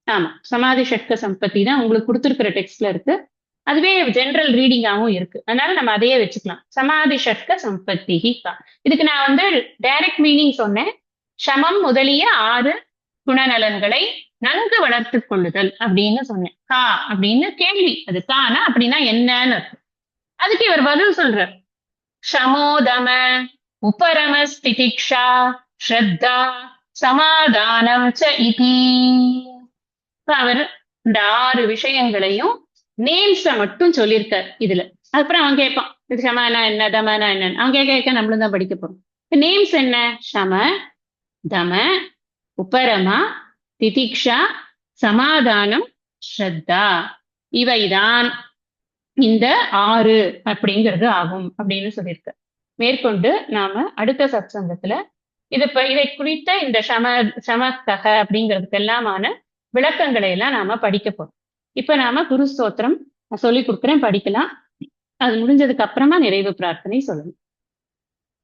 Speaker 1: ஆமா, சமாதி ஷட்க சம்பத்தி தான் உங்களுக்கு கொடுத்துருக்கிற டெக்ஸ்ட்ல இருக்கு. அதுவே ஜெனரல் ரீடிங்காகவும் இருக்கு, அதனால நம்ம அதையே வச்சுக்கலாம். சமாதி ஷட்க சம்பத்தி. இதுக்கு நான் டைரக்ட் மீனிங் சொன்னேன். சமம் முதலிய 6 குணநலன்களை நன்கு வளர்த்து கொள்ளுதல் அப்படின்னு சொன்னேன். கா அப்படின்னு கேள்வி, அது கானா அப்படின்னா என்னன்னு இருக்கு. அதுக்கு இவர் பதில் சொல்றார், சமோதம உபரம ஸ்திதிக்ஷா ஸ்ரத்தா சமாதானம் ச இதி. அவர் இந்த 6 விஷயங்களையும் நேம்ஸ மட்டும் சொல்லியிருக்கார் இதுல. அதுக்கப்புறம் அவன் கேட்பான் இது ஷமனா என்ன தமனா என்னன்னு அவன் கேட்க கேட்க நம்மளும் தான் படிக்க போறோம். நேம்ஸ் என்ன? ஷம, தம, உபரமா, திதிக்ஷா, சமாதானம், ஸ்ரத்தா. இவைதான் இந்த 6 அப்படிங்கிறது ஆகும் அப்படின்னு சொல்லியிருக்கு. மேற்கொண்டு நாம அடுத்த சத்சங்கத்துல இதை குறித்த இந்த சமஸ்தக அப்படிங்கிறதுக்கு எல்லாமான விளக்கங்களை எல்லாம் நாம படிக்க போறோம். இப்ப நாம குரு ஸ்தோத்திரம் சொல்லி கொடுக்குறேன், படிக்கலாம். அது முடிஞ்சதுக்கு அப்புறமா நிறைவு பிரார்த்தனை சொல்லணும்.